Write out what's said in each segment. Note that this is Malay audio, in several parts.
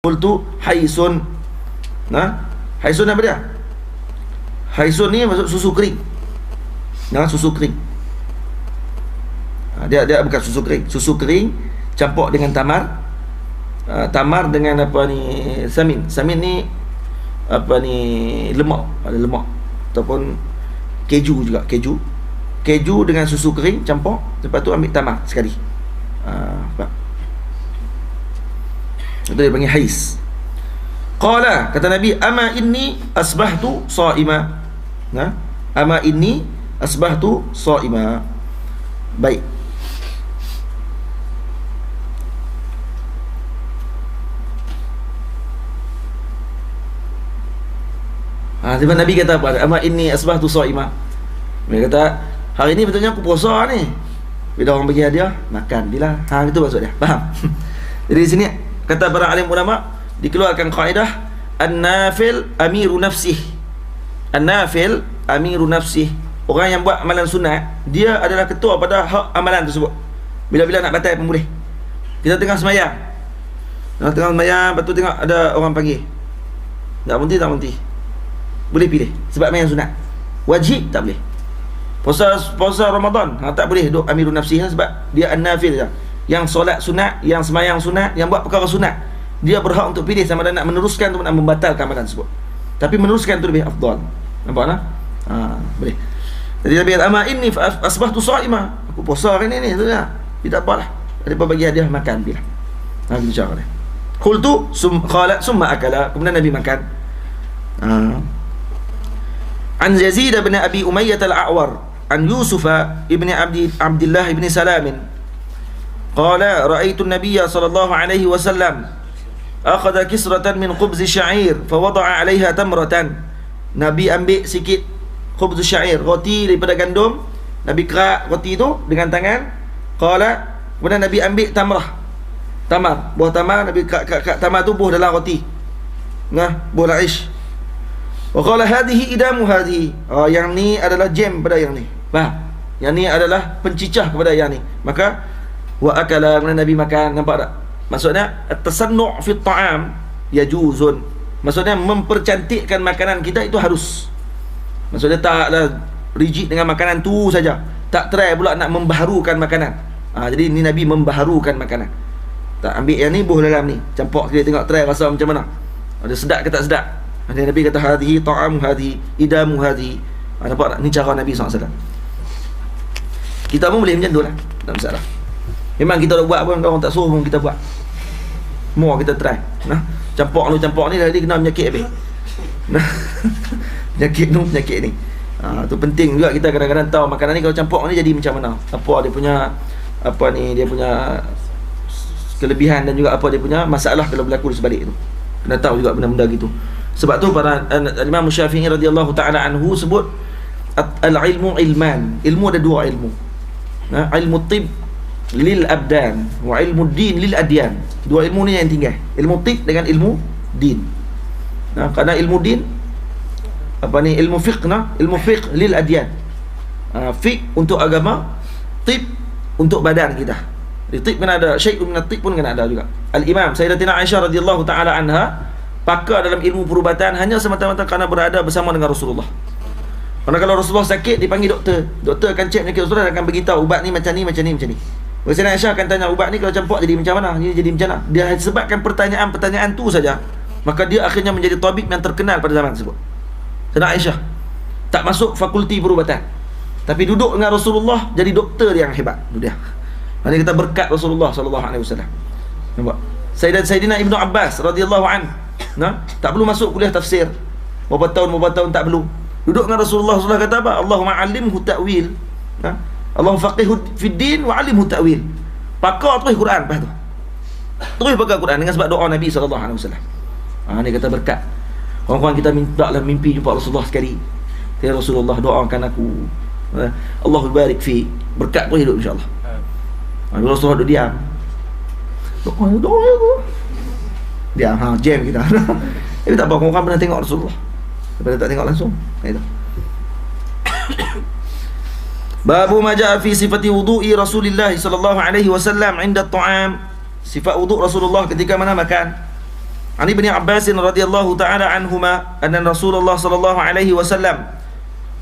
Qultu haisun. Haisun apa dia? Haisun ni maksud susu kering. Susu kering. Dia bukan susu kering. Susu kering campur dengan tamar. Tamar dengan apa ni, samin. Samin ni apa ni, lemak, ada lemak ataupun keju juga, keju dengan susu kering campur, lepas tu ambil tamar sekali. Itu dia panggil hais. Qala, kata Nabi, ama inni asbahtu sha'ima. Ama inni asbahtu sha'ima. Baik. Sebab Nabi kata apa? Ama inni asbahtu sha'ima. Dia kata, hari ni betulnya aku puasa ni. Bila orang bagi hadiah, makan bila. Itu maksud dia. Faham? Jadi di sini kata para alim ulama, dikeluarkan kaedah an-nafil amiru nafsih. An-nafil amiru nafsih. Orang yang buat amalan sunat, dia adalah ketua pada hak amalan tersebut. Bila-bila nak batal pun boleh. Kita tengah semayang, lepas tu tengok ada orang panggil, tak berhenti, boleh pilih. Sebab main sunat. Wajib tak boleh. Puasa Ramadan, tak boleh duk amiru nafsih, sebab dia an-nafil je. Yang solat sunat, yang semayang sunat, yang buat perkara sunat, dia berhak untuk pilih sama ada nak meneruskan atau nak membatalkan amalan tersebut. Tapi meneruskan tu lebih afdal. Nampak tak? Boleh. Jadi Nabi kata, ama inni asbahtu sha'ima. Aku puasa hari ni tu lah. Tidak apalah. Daripada bagi hadiah, makan bila. Gitu cara dia. Qultu qala summa akala. Kemudian Nabi makan. An Yazid bin Abi Umayyah al-A'war, an Yusuf ibn Abdullah ibn Salamin. Qala ra'aitu an-nabiyya sallallahu alaihi wasallam akhadha kisratan min khubz sya'ir fa wada'a 'alayha tamratan. Nabi ambil sikit khubz sya'ir, roti daripada gandum. Nabi kerak roti tu dengan tangan. Qala, kemudian Nabi ambil tamar, buah tamar. Nabi kerak tamar tu buah dalam roti. Buah laish. Wa qala hadhihi idamu hadhihi. Yang ni adalah jam pada yang ni. Faham? Yang ni adalah pencicah kepada yang ni. Maka wa akala, kemudian Nabi makan. Nampak tak? Maksudnya at-tasannu' fi at-ta'am yajuzun. Maksudnya mempercantikkan makanan kita itu harus. Maksudnya taklah rigid dengan makanan tu saja. Tak try pula nak membaharukan makanan. Jadi ni Nabi membaharukan makanan. Tak ambil yang ni, buah dalam ni, campur sekali, tengok try rasa macam mana. Ada sedap ke tak sedap. Jadi Nabi kata hadhihi ta'am hadhihi idamu hadhihi. Nampak tak? Ni cara Nabi SAW. Kita pun boleh macam tu lah, tak masalah. Memang kita dah buat pun, orang tak suruh pun kita buat. More kita try. Campur ni dah kena penyakit habis. Penyakit ni. Tu penting juga kita kadang-kadang tahu makanan ni kalau campur ni jadi macam mana. Apa dia punya dia punya kelebihan dan juga apa dia punya masalah kalau berlaku di sebalik tu. Kena tahu juga benda-benda gitu. Sebab tu para Imam Syafi'i radhiyallahu taala anhu sebut al-ilmu ilman. Ilmu ada dua ilmu. Ilmu tib lil abdan wa ilmu din lil adyan. Dua ilmu ni yang tinggal, ilmu tib dengan ilmu din. Kerana ilmu din ilmu fiqh, ilmu fiqh lil adyan. Fiqh untuk agama, tib untuk badan kita. Tib kena ada, syai'un min at-tib pun kena ada juga. Al-Imam Sayyidatina Aisyah radhiyallahu taala anha pakar dalam ilmu perubatan hanya semata-mata kerana berada bersama dengan Rasulullah. Kerana kalau Rasulullah sakit, dipanggil doktor. Doktor akan cek penyakit Rasulullah dan akan beritahu ubat ni macam ni, macam ni, macam ni. Sayyidatina Aisyah akan tanya, ubat ni kalau campur jadi macam mana? Ini jadi macam mana? Dia sebabkan pertanyaan-pertanyaan tu saja, maka dia akhirnya menjadi tabib yang terkenal pada zaman tersebut. Sayyidatina Aisyah tak masuk fakulti perubatan, tapi duduk dengan Rasulullah jadi doktor yang hebat. Itu dia. Ini kita berkat Rasulullah sallallahu alaihi wasallam. Nampak? Sayyidina Ibnu Abbas radhiyallahu an, tak perlu masuk kuliah tafsir. Berapa tahun tak perlu. Duduk dengan Rasulullah kata apa? Allahumma 'allimhu ta'wil. Allahumma faqihu fid din wa 'allimhu ta'wil. Pakar terus Quran lepas tu. Terus pakar Quran dengan sebab doa Nabi sallallahu alaihi wasallam. Ni kata berkat. Kawan-kawan kita mintalah mimpi jumpa Rasulullah sekali. Ya Rasulullah, doakan aku. Allahu barik fi. Berkat pun hidup insya-Allah. Rasulullah duduk diam. Doa tu. Diam, jam kita. Tapi tak apa, kawan-kawan pernah tengok Rasulullah daripada tak tengok langsung. Itu. Babu ma jaa fi sifati wudu'i Rasulillah sallallahu alaihi wasallam 'inda at-ta'am. Sifat wuduk Rasulullah ketika mana makan. An Ibni Abbas radhiyallahu ta'ala anhuma anna Rasulullah sallallahu alaihi wasallam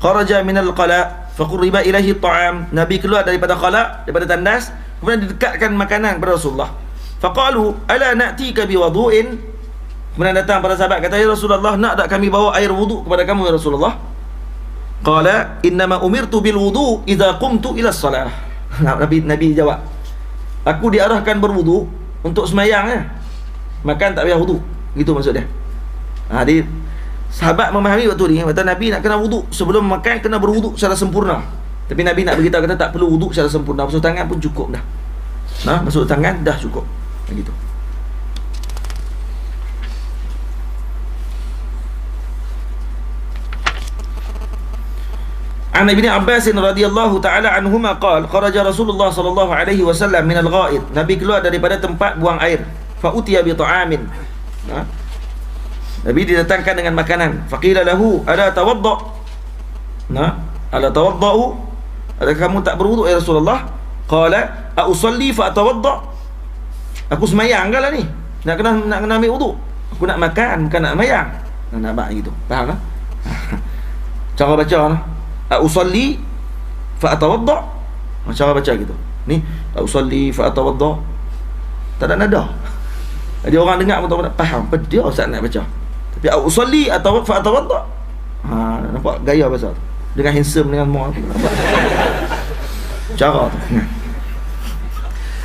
kharaja min al-qala faqurriba ilaihi at-ta'am. Nabi keluar daripada qala, daripada tandas, kemudian didekatkan makanan kepada Rasulullah. Faqalu ala na'tika biwudu'in. Kemudian datang para sahabat kata, ya Rasulullah, nak tak kami bawa air wuduk kepada kamu ya Rasulullah? Qala innama umirtu bil wudu' idza qumtu ila as-salah. Nabi jawab, aku diarahkan berwuduk untuk sembahyang ya. Makan tak payah wuduk. Gitu maksud dia. Dia sahabat memahami waktu ni, kata Nabi nak kena wuduk sebelum makan, kena berwuduk secara sempurna. Tapi Nabi nak beritahu kata tak perlu wuduk secara sempurna, basuh tangan pun cukup dah. Basuh tangan dah cukup. Begitu. An Ibni Abbas radhiyallahu ta'ala anhuma qala kharaja Rasulullah sallallahu alaihi wasallam min al-gha'id. Nabi keluar daripada tempat buang air. Fa utiya bi ta'amin. Nabi didatangkan dengan makanan. Faqila lahu ala tawadda. Ala tawadda'u? Adakah kamu tak berwuduk ya Rasulullah? Qala a usalli fa atawadda. Aku sembahyang lah ni. Nak kena ambil wuduk. Aku nak makan, bukan nak sembahyang. Nak buat gitu. Faham tak? Cara baca lah. A usalli fa atawadda. Cara baca gitu. Ni a usalli fa atawadda. Tak ada nada. Jadi orang dengar pun tak faham apa dia Ustaz nak baca. Tapi a usalli atau fa atawadda. Nampak gaya bahasa tu. Dengan handsome dengan semua. Cara tu.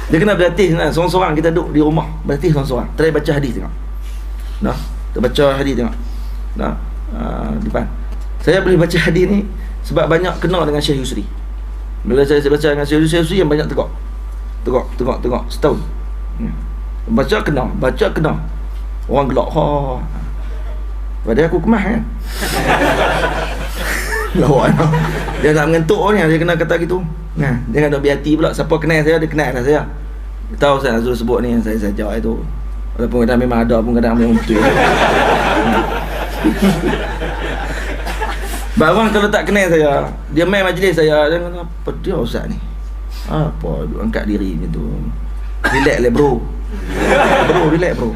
Dia kena berlatih seorang-seorang, kita duduk di rumah, berlatih seorang-seorang. Try baca hadis tengok. Kita baca hadis tengok. Depan. Saya boleh baca hadis ni sebab banyak kenal dengan Syekh Yusri. Bila saya baca dengan Syekh Yusri yang banyak tengok setahun. Baca kenal. Orang gelak. Padahal aku kemas kan. Lawan. Dia nak mengentuk ni, dia kena kata gitu. Dia nak biar hati pula. Siapa kenal saya, dia kenal lah saya. Dia tahu saya Azul sebut ni, saya jawab itu. Walaupun kadang memang ada, pun kadang memang betul. Barang kalau tak kenal saya, dia main majlis saya, dia kata, apa dia Ustaz ni? Apa, duk angkat diri macam tu. Relax lah bro. Relax bro.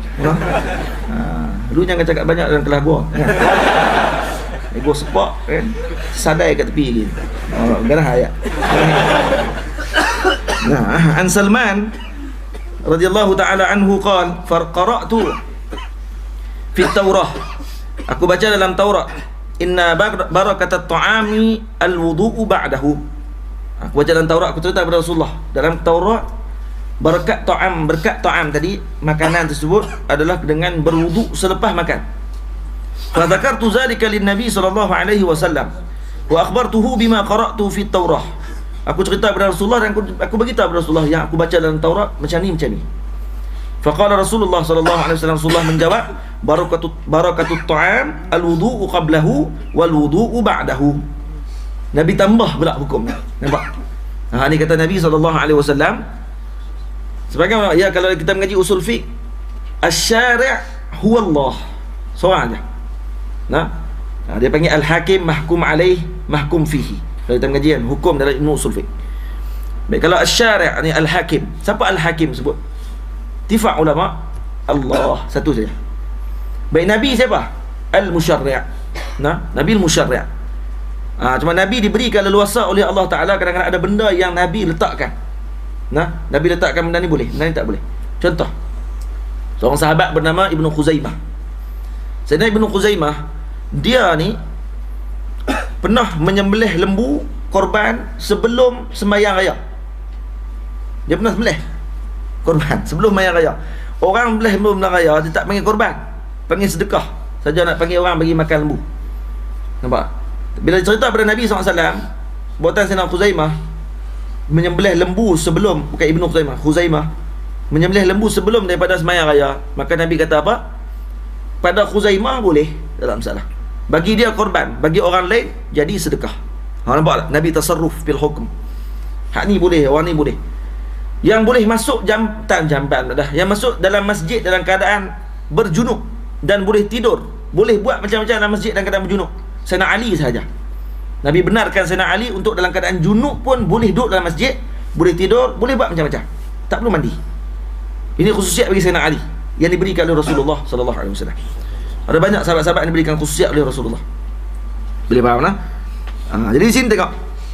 Lu jangan cakap banyak dalam kelas gua. Ego sepak kan. Sadai kat tepi lagi. Garah ayat. An Salman radhiyallahu ta'ala anhu qala qara'tu fi Taurah. Aku baca dalam Taurat, inna barakat at-ta'ami al-wudu'u ba'dahu. Aku baca dalam Taurat, aku cerita kepada Rasulullah. Dalam Taurat, berkat ta'am tadi, makanan tersebut adalah dengan berwuduk selepas makan. Fa dzakartu zalika lin-nabi sallallahu alaihi wasallam wa akhbartuhu bima qara'tu fi Taurah. Aku cerita kepada Rasulullah dan aku beritahu kepada Rasulullah yang aku baca dalam Taurat macam ni. Faqala Rasulullah sallallahu alaihi wasallam, Rasulullah menjawab, barakatut ta'am al-wudu'u qablahu wal wudu'u ba'dahu. Nabi tambah pula hukum. Nampak? Ni kata Nabi sallallahu alaihi wasallam. Sebagaimana ya, kalau kita mengaji usul fiqh, asy-syari' huwa Allah. Seorang aja. Dia panggil al-hakim, mahkum alaih, mahkum fihi. Kalau kita mengaji kan, hukum dalam ilmu usul fiqh. Baik, kalau asy-syari' ni al-hakim. Siapa al-hakim sebut? Ittifaq ulama, Allah satu saja. Baik, Nabi siapa? Al-musyarri'. Nabi al-musyarri'. Cuma Nabi diberikan leluasa oleh Allah Ta'ala. Kadang-kadang ada benda yang Nabi letakkan. Nabi letakkan benda ni boleh, benda ni tak boleh. Contoh, seorang sahabat bernama Ibnu Khuzaimah. Sayyidina Ibnu Khuzaimah, dia ni pernah menyembelih lembu korban sebelum sembahyang raya. Dia pernah sembelih korban sebelum sembahyang raya. Orang belah lembu sembahyang raya, dia tak panggil korban, panggil sedekah saja, nak panggil orang bagi makan lembu. Nampak? Bila cerita pada Nabi SAW, buatan Sayyidina Khuzaimah menyembelih lembu sebelum, bukan Ibnu Khuzaimah menyembelih lembu sebelum daripada sembahyang raya, maka Nabi kata apa? Pada Khuzaimah boleh, tak ada masalah. Bagi dia korban, bagi orang lain jadi sedekah. Nampak tak? Nabi tasarruf fil hukm. Hak ni boleh, orang ni boleh. Yang boleh masuk jamban dah. Yang masuk dalam masjid dalam keadaan berjunub dan boleh tidur, boleh buat macam-macam dalam masjid dalam keadaan berjunub, Sayyidina Ali sahaja. Nabi benarkan Sayyidina Ali untuk dalam keadaan junub pun boleh duduk dalam masjid, boleh tidur, boleh buat macam-macam, tak perlu mandi. Ini khususiat bagi Sayyidina Ali. yang diberikan oleh Rasulullah sallallahu alaihi wasallam. Ada banyak sahabat-sahabat yang diberikan khususiyat oleh Rasulullah. Boleh faham lah? Jadi di sini tengok,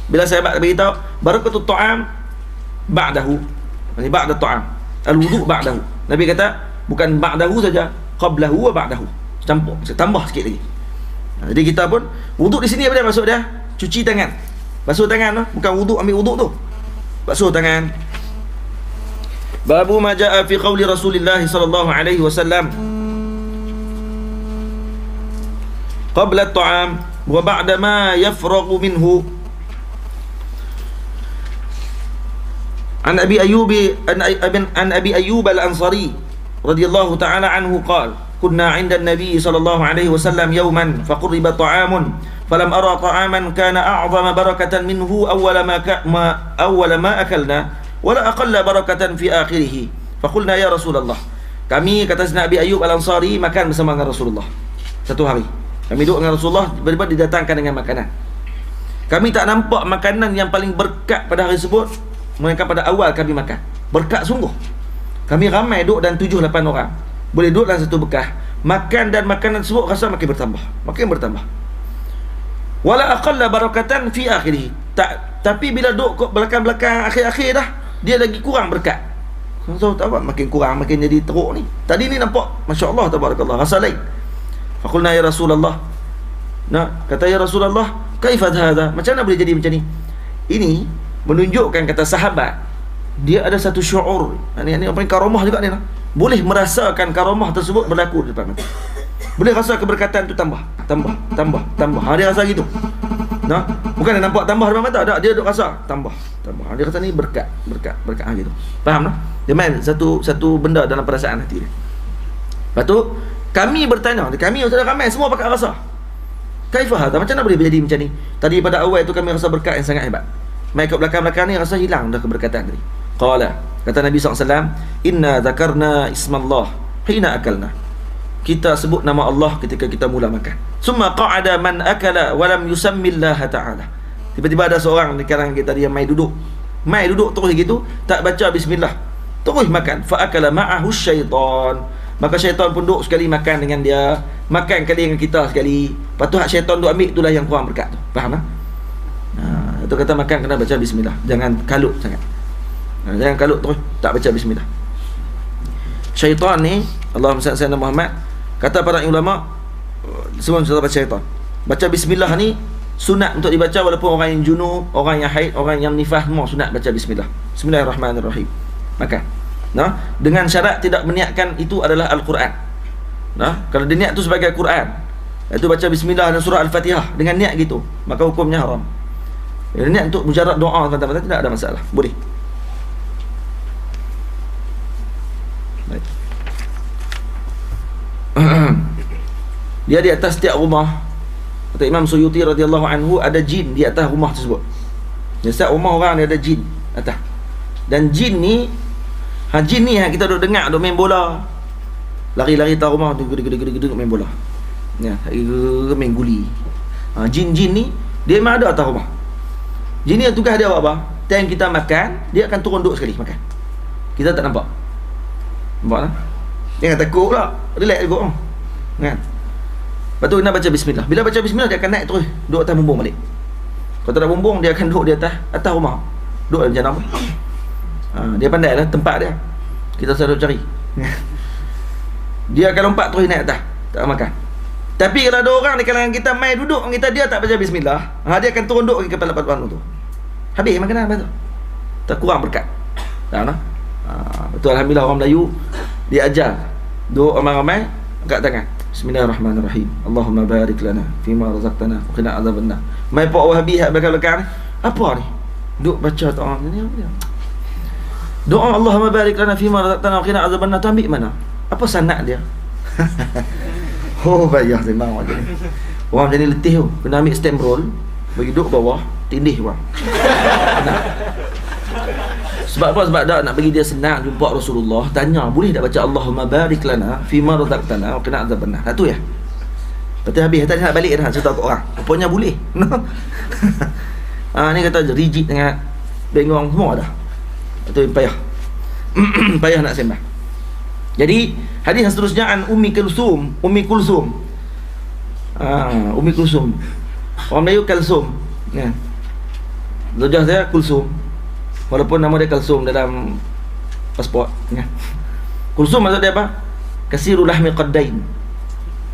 bila sahabat beritahu barakatut ta'am ba'dahu, yani ba'da ta'am, al-wudu' ba'dahu. Nabi kata bukan ba'dahu saja, qablahu wa ba'dahu. Campur, tambah sikit lagi. Jadi kita pun wuduk di sini apa dia maksud dia? Cuci tangan. Basuh tangan tu, bukan wuduk ambil wuduk tu. Basuh tangan. Babu ma jaa fi qauli Rasulillah sallallahu alaihi wasallam qabla at-ta'am wa ba'da ma yafraghu minhu. An Abi Ayyub an Abi Ayyub al-Ansari radhiyallahu ta'ala anhu qala kunna 'inda an-nabi sallallahu alaihi wasallam yawman faquriba ta'amun falam ara ta'aman kana a'zama barakatan minhu awwala ma akalna wala aqalla barakatan fi akhirih faqulna ya Rasulullah. Kami kata Nabi Ayyub al-Ansari makan bersama dengan Rasulullah satu hari. Kami duduk dengan Rasulullah, tiba-tiba didatangkan dengan makanan. Kami tak nampak makanan yang paling berkat pada hari tersebut melainkan pada awal kami makan. Berkat sungguh. Kami ramai duduk dan 7-8 orang. Boleh duduk dalam satu bekah. Makan dan makanan tersebut rasa makin bertambah. Makin bertambah. Wala aqalla barakatan fi akhirih. Tapi bila duduk belakang-belakang akhir-akhir dah, dia lagi kurang berkat. Tahu tak apa, makin kurang, makin jadi teruk ni. Tadi ni nampak masya-Allah tabarakallah rasa lain. Faqulna ya Rasulullah. Kata ya Rasulullah, kaifa hadha? Macam mana boleh jadi macam ni? Ini menunjukkan kata sahabat dia ada satu syuur. Ini apa yang karamah juga ni lah. Boleh merasakan karamah tersebut berlaku di depan mata. Boleh rasa keberkatan tu tambah. Dia rasa gitu. Bukan dia nampak tambah depan mata, dia duk rasa tambah. Dia rasa ni berkat gitu. Faham tak? Dia main satu benda dalam perasaan hati dia. Lepas tu kami bertanya, kami sudah ramai semua pakai rasa. Kaifah hadha? Macam mana boleh jadi macam ni? Tadi pada awal tu kami rasa berkat yang sangat hebat. Mai kat belakang-belakang ni rasa hilang dah keberkatan tadi. Qala, kata Nabi SAW, inna dzakarna ismallah hina akalna. Kita sebut nama Allah ketika kita mula makan. Summa qa'ada man akala wa lam yusammillaha ta'ala. Tiba-tiba ada seorang di kalangan kita dia mai duduk terus gitu, tak baca bismillah. Terus makan. Fa akala ma'ahu syaitan. Maka syaitan pun duduk sekali makan dengan dia. Makan kali dengan kita sekali. Lepas tu hak syaitan duk ambil, itulah yang kurang berkat tu. Faham tak? Itu kata makan kena baca bismillah. Jangan kalut sangat. Jangan kalut terus tak baca bismillah. Syaitan ni, Allahumma salli ala Muhammad, kata para ulama sebelum kita baca syaitan, baca bismillah ni sunat untuk dibaca walaupun orang yang junub, orang yang haid, orang yang nifas, semua sunat baca bismillah. Bismillahirrahmanirrahim. Makan. Dengan syarat tidak meniatkan itu adalah Al-Quran. Kalau dia niat tu sebagai Quran, iaitu baca bismillah dan surah Al-Fatihah dengan niat gitu, maka hukumnya haram. Dia niat untuk mujarrad doa kata-kata tidak ada masalah. Boleh. Baik. Dia di atas setiap rumah. Kata Imam Suyuti radhiyallahu anhu, ada jin di atas rumah tersebut. Di setiap rumah orang dia ada jin atas. Dan jin ni yang kita duk dengar duk main bola. Lari-lari atas rumah tu gede-gede main bola. Ya, main guli. Jin-jin ni dia memang ada atas rumah. Jin ni tugas dia buat apa? Time kita makan, dia akan turun duduk sekali makan. Kita tak nampak. Nampak tak? Jangan takut pula. Relax juga. Kan? Lepas tu kena baca bismillah. Bila baca bismillah, dia akan naik terus duduk atas bumbung balik. Kalau tak ada bumbung, dia akan duduk di atas rumah. Duduk macam apa? Dia pandai lah tempat dia. Kita selalu cari. Dia akan lompat terus naik atas. Tak makan. Tapi kalau ada orang di kalangan kita mai duduk dengan kita, dia tak baca bismillah, dia akan turun duduk ke kepala padu tu. Habis makanan apa tu? Tak kurang berkat. Tak nah? Betul, alhamdulillah orang Melayu dia ajar duduk ramai-ramai angkat tangan. Bismillahirrahmanirrahim. Allahumma barik lana fima razaqtana wa qina adzabannar. Mai pak Wahabi hak belakang-belakang ni. Apa ni? Duk baca doa ni apa dia? Doa Allahumma barik lana fima razaqtana wa qina adzabannar tu ambil mana? Apa sanad dia? Oh bayar sembang macam ni. Orang macam ni letih tu. Kena ambil stem roll, bagi duduk bawah, tindih bang. Sebab apa? Sebab dah nak bagi dia senang jumpa Rasulullah, tanya boleh tak baca Allahumma barik lana fima razaqtana wa qina adzabannar. Satu ya. Lepas habis tadi nak balik dah cerita kat orang. Rupanya boleh. Ni kata rigid sangat. Bengong semua dah. Itu payah. Payah nak sembang. Jadi hadis yang seterusnya an Ummi Kulsum. Ummi Kulsum. Orang Melayu Kalsum. Ya. Zawjah saya Kulsum. Walaupun nama dia Kalsum dalam pasport. Ya. Kulsum maksud dia apa? Kasirul lahmi qaddain.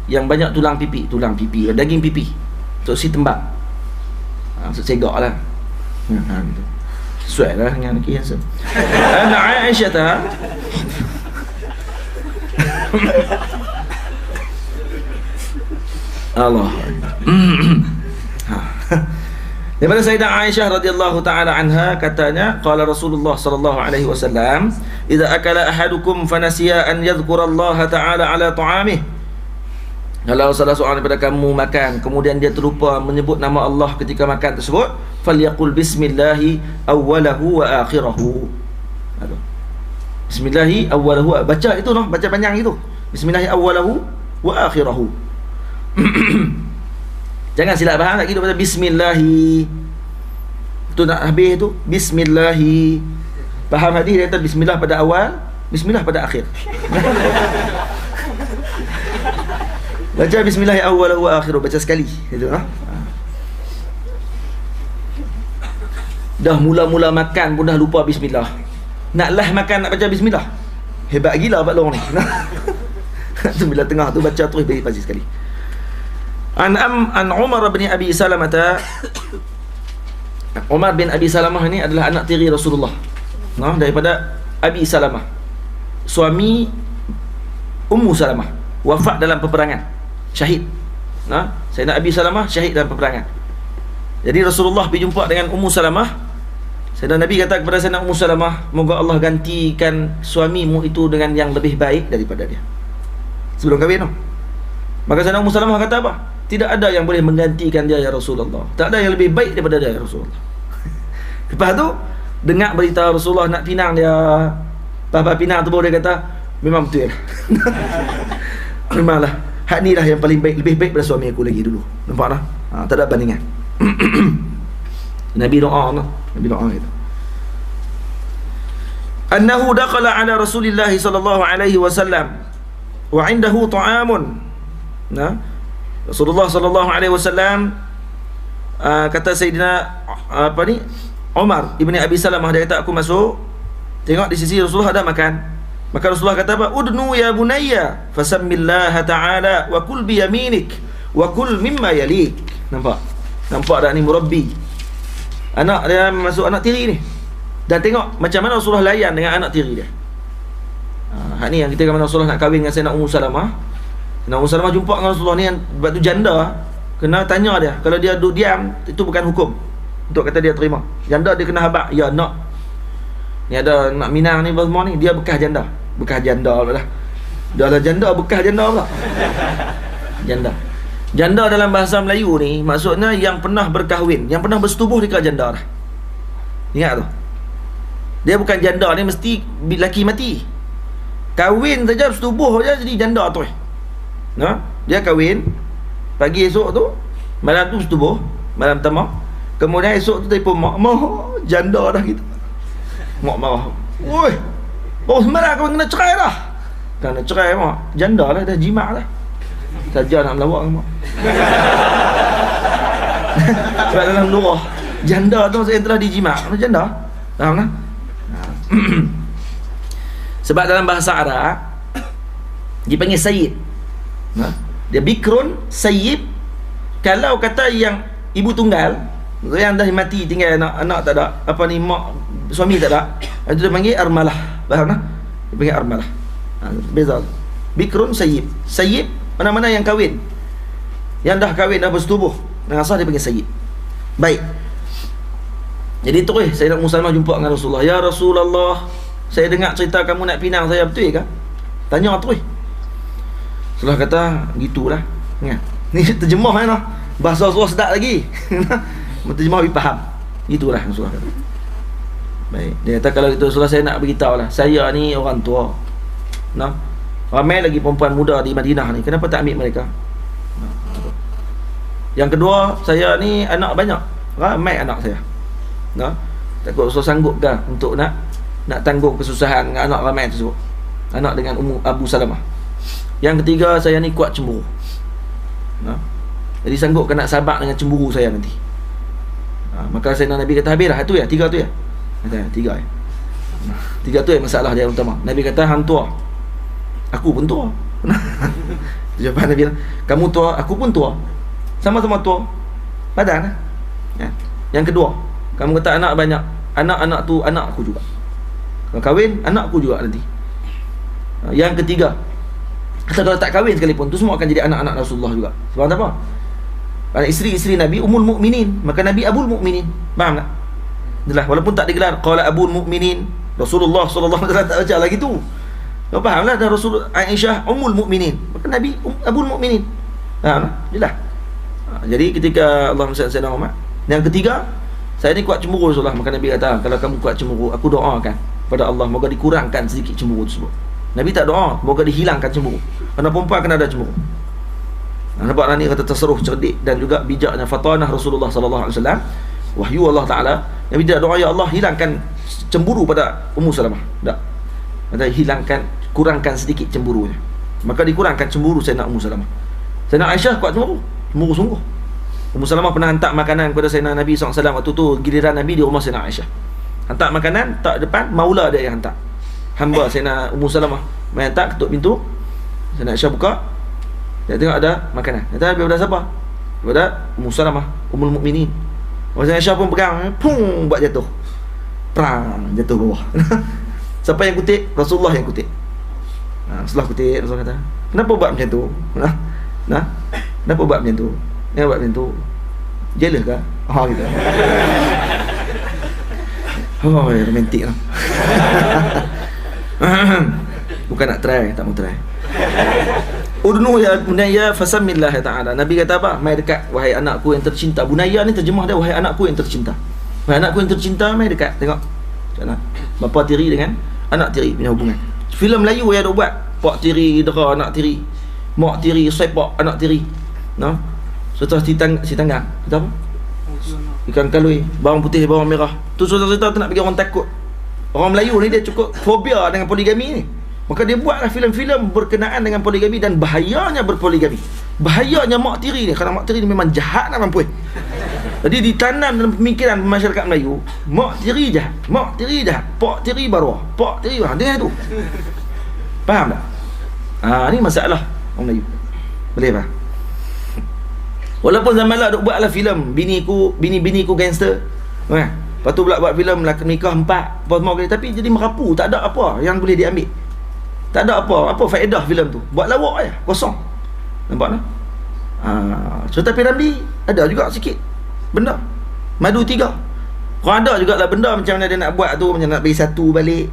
Yang banyak tulang pipi, daging pipi. Untuk si tembak. Maksud segak lah. Sesuai lah dengan kiasan. Ana Aisyah ta. Allah. Daripada Sayyidah Aisyah radhiyallahu taala anha katanya, qala Rasulullah sallallahu alaihi wasallam, "Idza akala ahadukum fanasiya an yadhkura Allah taala ala ta'amih." Kalau salah seorang daripada kamu makan kemudian dia terlupa menyebut nama Allah ketika makan tersebut, falyaqul bismillahi awwalahu wa akhirahu. Aduh. Bismillahi awwalahu, baca itu noh, baca panjang itu. Bismillahi awwalahu wa akhirahu. Jangan silap faham lagi pada bismillahi. Tu nak habis tu bismillahi. Faham hadis dia kata bismillah pada awal, bismillah pada akhir. Baca bismillahi awwalahu wa akhiruhu, baca sekali itu ha. Dah mula-mula makan pun dah lupa bismillah. Naklah makan nak baca bismillah. Hebat gila Pak Long ni. Tu bila tengah tu baca terus pasti sekali. An Umar bin Abi Salamah. Umar bin Abi Salamah ni adalah anak tiri Rasulullah. Nah, daripada Abi Salamah. Suami Ummu Salamah, wafat dalam peperangan. Syahid. Nah, Sayyidina Abi Salamah syahid dalam peperangan. Jadi Rasulullah pergi jumpa dengan Ummu Salamah. Sayyidina Nabi kata kepada Sayyidina Ummu Salamah, "Moga Allah gantikan suamimu itu dengan yang lebih baik daripada dia." Sebelum kahwin tu. Maka Sayyidina Ummu Salamah kata apa? Tidak ada yang boleh menggantikan dia ya Rasulullah. Tak ada yang lebih baik daripada dia ya Rasulullah. Lepas tu dengar berita Rasulullah nak pinang dia. Bapa pinang tu baru dia kata, memang betul. Memanglah. Hak ni lah yang paling baik, lebih baik daripada suami aku lagi dulu. Nampak tak? Tak ada bandingan. Nabi doa Allah. Nabi doa itu. Annahu dakhala ala Rasulillah sallallahu alaihi wasallam wa indahu ta'amun. Nah, Rasulullah sallallahu alaihi wasallam kata Sayyidina Umar ibni Abi Salamah, dia kata aku masuk, tengok di sisi Rasulullah ada makan. Maka Rasulullah kata apa? Udnu ya bunayya fasammillaha ta'ala wa kul bi yaminik wa kul mimma yalik. Nampak tak ni murabbi? Anak dia masuk, anak tiri ni. Dan tengok macam mana Rasulullah layan dengan anak tiri dia. Hak ni yang kita kata Rasulullah nak kahwin dengan Sayyidina Ummu Salamah. Sayyidina Ummu Salamah jumpa dengan Rasulullah ni, sebab tu janda kena tanya dia. Kalau dia duduk diam, itu bukan hukum untuk kata dia terima. Janda dia kena habaq, ya nak. Ni ada nak minang ni semua ni, dia bekas janda. Bekas janda pula dah. Dah lah janda, bekas janda pula. Janda. Janda dalam bahasa Melayu ni maksudnya yang pernah berkahwin, yang pernah bersetubuh dekat janda dah. Ingat tu. Dia bukan janda ni mesti lelaki mati. Kahwin saja bersetubuh saja jadi janda tu. Nah, dia kahwin pagi esok tu, malam tu bersetubuh, malam pertama. Kemudian esok tu telefon mak, janda dah gitu. Mak marah. Oi. Oh semalam kau kena cerai dah. Kena cerai mak. Janda lah, dah jimat dah. Saja nak melawak mak. Sebab dalam lurah janda tu saya telah dijimat. Janda. Faham tak? Sebab dalam bahasa Arab dipanggil sayyid. Dia bikrun, sayyib. Kalau kata yang ibu tunggal, yang dah mati tinggal anak tak ada, apa ni, mak suami tak ada, itu dia panggil armalah. Faham tak? Dia panggil armalah. Beza. Bikrun, sayyib. Sayyib mana-mana yang kahwin, yang dah kahwin, dah bersetubuh dengan sah, dia panggil sayyid. Baik. Jadi terus Sayyidah Ummu Salamah jumpa dengan Rasulullah. Ya Rasulullah, saya dengar cerita kamu nak pinang saya, betul ke? Tanya terus. Rasulullah kata, gitulah. Ni terjemah mana? Bahasa Rasulullah sedap lagi. Terjemah lebih faham. Gitulah Rasulullah kata. Baik. Dia kata kalau itu Rasulullah, saya nak beritahu lah, saya ni orang tua. Nah, ramai lagi perempuan muda di Madinah ni, kenapa tak ambil mereka? Yang kedua, saya ni anak banyak, ramai anak saya. Nah, takut Rasulullah sanggup ke untuk nak tanggung kesusahan dengan anak ramai tersebut. anak dengan Abu Salamah. Yang ketiga, saya ni kuat cemburu. Jadi sanggupkan nak sabar dengan cemburu saya nanti. Maka Sayyidina Nabi kata, habislah tu ya, 3 tu ya. Kata 3 ya. 3 tu ya masalah dia utama. Nabi kata, hang tua, aku pun tua. Jawapan Nabi, kamu tua, aku pun tua, sama-sama tua badan ya. Yang kedua, kamu kata anak banyak, anak-anak tu anak aku juga. Kalau kahwin, anak aku juga nanti. Yang ketiga, kalau tak kahwin sekalipun, tu semua akan jadi anak-anak Rasulullah juga. Sebab apa? Kerana isteri-isteri Nabi Ummul Mukminin, maka Nabi Abul Mukminin. Faham tak? Itulah, walaupun tak digelar qala Abul Mukminin, Rasulullah sallallahu alaihi wasallam tak baca lagi tu. Kau fahamlah, dan Rasul Aisyah Ummul Mukminin, maka Nabi Abul Mukminin. Faham tak? Itulah. Jadi ketika Allah Sayyidina Umar, yang ketiga, saya ni kuat cemburu Rasulullah, maka Nabi kata, kalau kamu kuat cemburu, aku doakan pada Allah moga dikurangkan sedikit cemburu tersebut. Nabi tak doa moga dihilangkan cemburu. Kerana perempuan kena ada cemburu. Nampak ni kata tasarruf cerdik dan juga bijaknya fatanah Rasulullah sallallahu alaihi wasallam. Wahyu Allah Taala, Nabi tidak doa ya Allah hilangkan cemburu pada Ummu Salamah. Tak. Kata hilangkan, kurangkan sedikit cemburunya. Maka dikurangkan cemburu Sayyidina Ummu Salamah. Sayyidina Aisyah kuat cemburu, cemburu sungguh. Ummu Salamah pernah hantar makanan kepada Sayyidina Nabi SAW. Waktu tu giliran Nabi di rumah Sayyidina Aisyah. Hantar makanan, tak depan, maula dia yang hantar. Hamba Sayyidina Ummu Salamah main hantar, ketuk pintu. Sayyidina Aisyah buka, dia tengok ada makanan. Dia tanya daripada siapa? Daripada Ummu Salamah, Ummul Mukminin. Sayyidina Aisyah pun pegang, pung, buat jatuh. Perang, jatuh bawah. Siapa yang kutip? Rasulullah yang kutip. Setelah kutip, Rasulullah kata, kenapa buat macam tu? Kenapa buat macam tu? Kenapa buat macam tu? Jealous ke? Gitu. Oh, romantik lah. Bukan nak try, tak mau try. Udnu ya bunayya fasamillah ta'ala. Nabi kata apa? Mai dekat wahai anakku yang tercinta. Bunayya ni terjemah dia wahai anakku yang tercinta. Wahai anakku yang tercinta, mai dekat. Tengok. Macam bapa tiri dengan anak tiri punya hubungan. Filem Melayu yang ada buat. Pak tiri dera anak tiri. Mak tiri sepak anak tiri. Setelah si tanggang. Kata apa? Ikan kalui, bawang putih, bawang merah. Tu cerita tu nak bagi orang takut. Orang Melayu ni dia cukup fobia dengan poligami ni. Maka dia buatlah filem-filem berkenaan dengan poligami dan bahayanya berpoligami. Bahayanya mak tiri ni, kerana mak tiri ni memang jahat nak mampus. Jadi ditanam dalam pemikiran masyarakat Melayu, mak tiri jahat, mak tiri jahat, pak tiri baru, pak tiri baru. Dia tu. Faham tak? Ni masalah orang Melayu. Boleh faham? Walaupun zaman lah duk buatlah filem bini-biniku gangster. Lepas tu pula buat filem nikah 4 apa semua kali, tapi jadi merapu, tak ada apa yang boleh diambil. Tak ada apa faedah filem tu. Buat lawak je, kosong. Nampak tak? Cerita Piramli ada juga sikit benda. Madu 3. Kalau ada jugalah benda macam mana dia nak buat tu, macam nak bagi satu balik.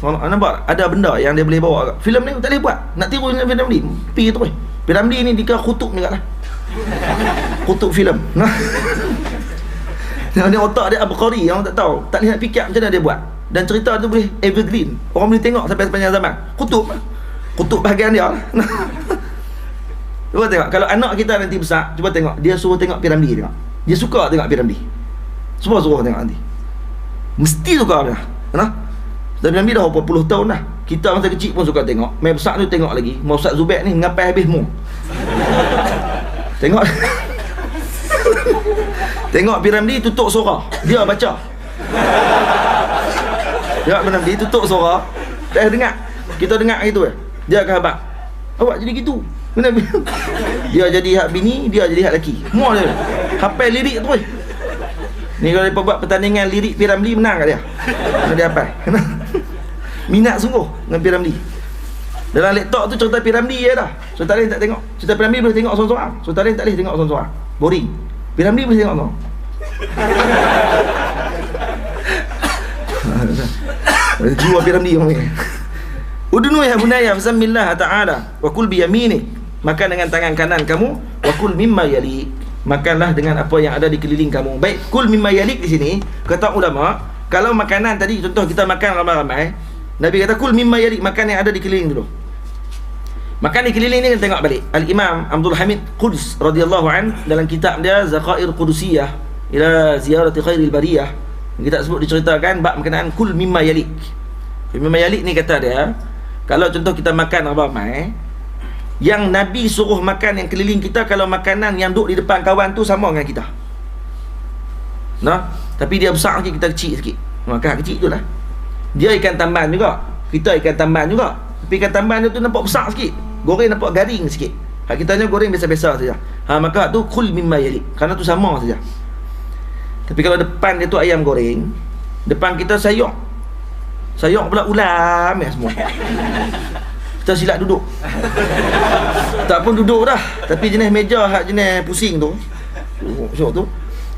Nampak? Ada benda yang dia boleh bawa. Filem ni tak boleh buat. Nak tiru dengan Piramli, pergi terus. Piramli ni dikira kutub ni kat lah. Kutub filem. Dia otak dia abqari, orang tak tahu, tak lihat fikir macam mana dia buat. Dan cerita tu boleh evergreen, orang boleh tengok sampai sepanjang zaman. Kutub bahagian dia. Cuba tengok, kalau anak kita nanti besar, cuba tengok, dia suruh tengok Piramli, tengok. Dia suka tengok Piramli. Semua suruh tengok nanti. Mesti suka dia. Piramli dah berapa puluh tahun dah. Kita masa kecil pun suka tengok. Mai besar tu tengok lagi. Mau Ustaz Zubair ni mengapai habis mu. Tengok. Tengok Piramli tutup suara, dia baca. Tengok Piramli tutup suara, dah dengar. Kita dengar gitu dia akan habaq. Awak jadi gitu. Kenapa? Dia jadi hak bini, dia jadi hak lelaki. Semua dia. Hafal lirik tu. Ni kalau dia buat pertandingan lirik Piramli, menang kat dia. Kalau dia hafal. Minat sungguh dengan Piramli. Dalam laptop tu cerita Piramli je dah. Cerita lain tak tengok. Cerita Piramli boleh tengok seorang-seorang. Cerita lain tak boleh tengok seorang-seorang. Boring. Piramli boleh tengok seorang. Jiwa Piramli orang ni. Udnu ya bunayya fasamillah ta'ala wa kul bi yaminik. Makan dengan tangan kanan kamu, wa kul mimma yalik. Makanlah dengan apa yang ada di keliling kamu. Baik, kul mimma yalik di sini kata ulama, kalau makanan tadi contoh kita makan ramai-ramai, Nabi kata kul mimma yalik, makan yang ada di keliling dulu. Makan di keliling ni kita tengok balik. Al-Imam Abdul Hamid Quds radhiyallahu an dalam kitab dia Zakhair Qudusiyah ila ziyarati khairil bariyah, kita sebut diceritakan bab berkenaan kul mimma yalik. Mimma yalik ni kata dia, Kalau contoh kita makan ramai, yang Nabi suruh makan yang keliling kita, kalau makanan yang duduk di depan kawan tu sama dengan kita. Nah, tapi dia besar sikit, kita kecil sikit. Makan kecil tu lah. Dia ikan tamban juga, kita ikan tamban juga. Tapi ikan tamban tu nampak besar sikit, goreng nampak garing sikit. Hak kitanya goreng biasa-biasa saja. Maka tu kul mimma yali, kerana tu sama saja. Tapi kalau depan dia tu ayam goreng, depan kita sayur pula ulam ya semua. Kita silap duduk. Tak pun duduk dah, tapi jenis meja hak jenis pusing tu. Syok tu.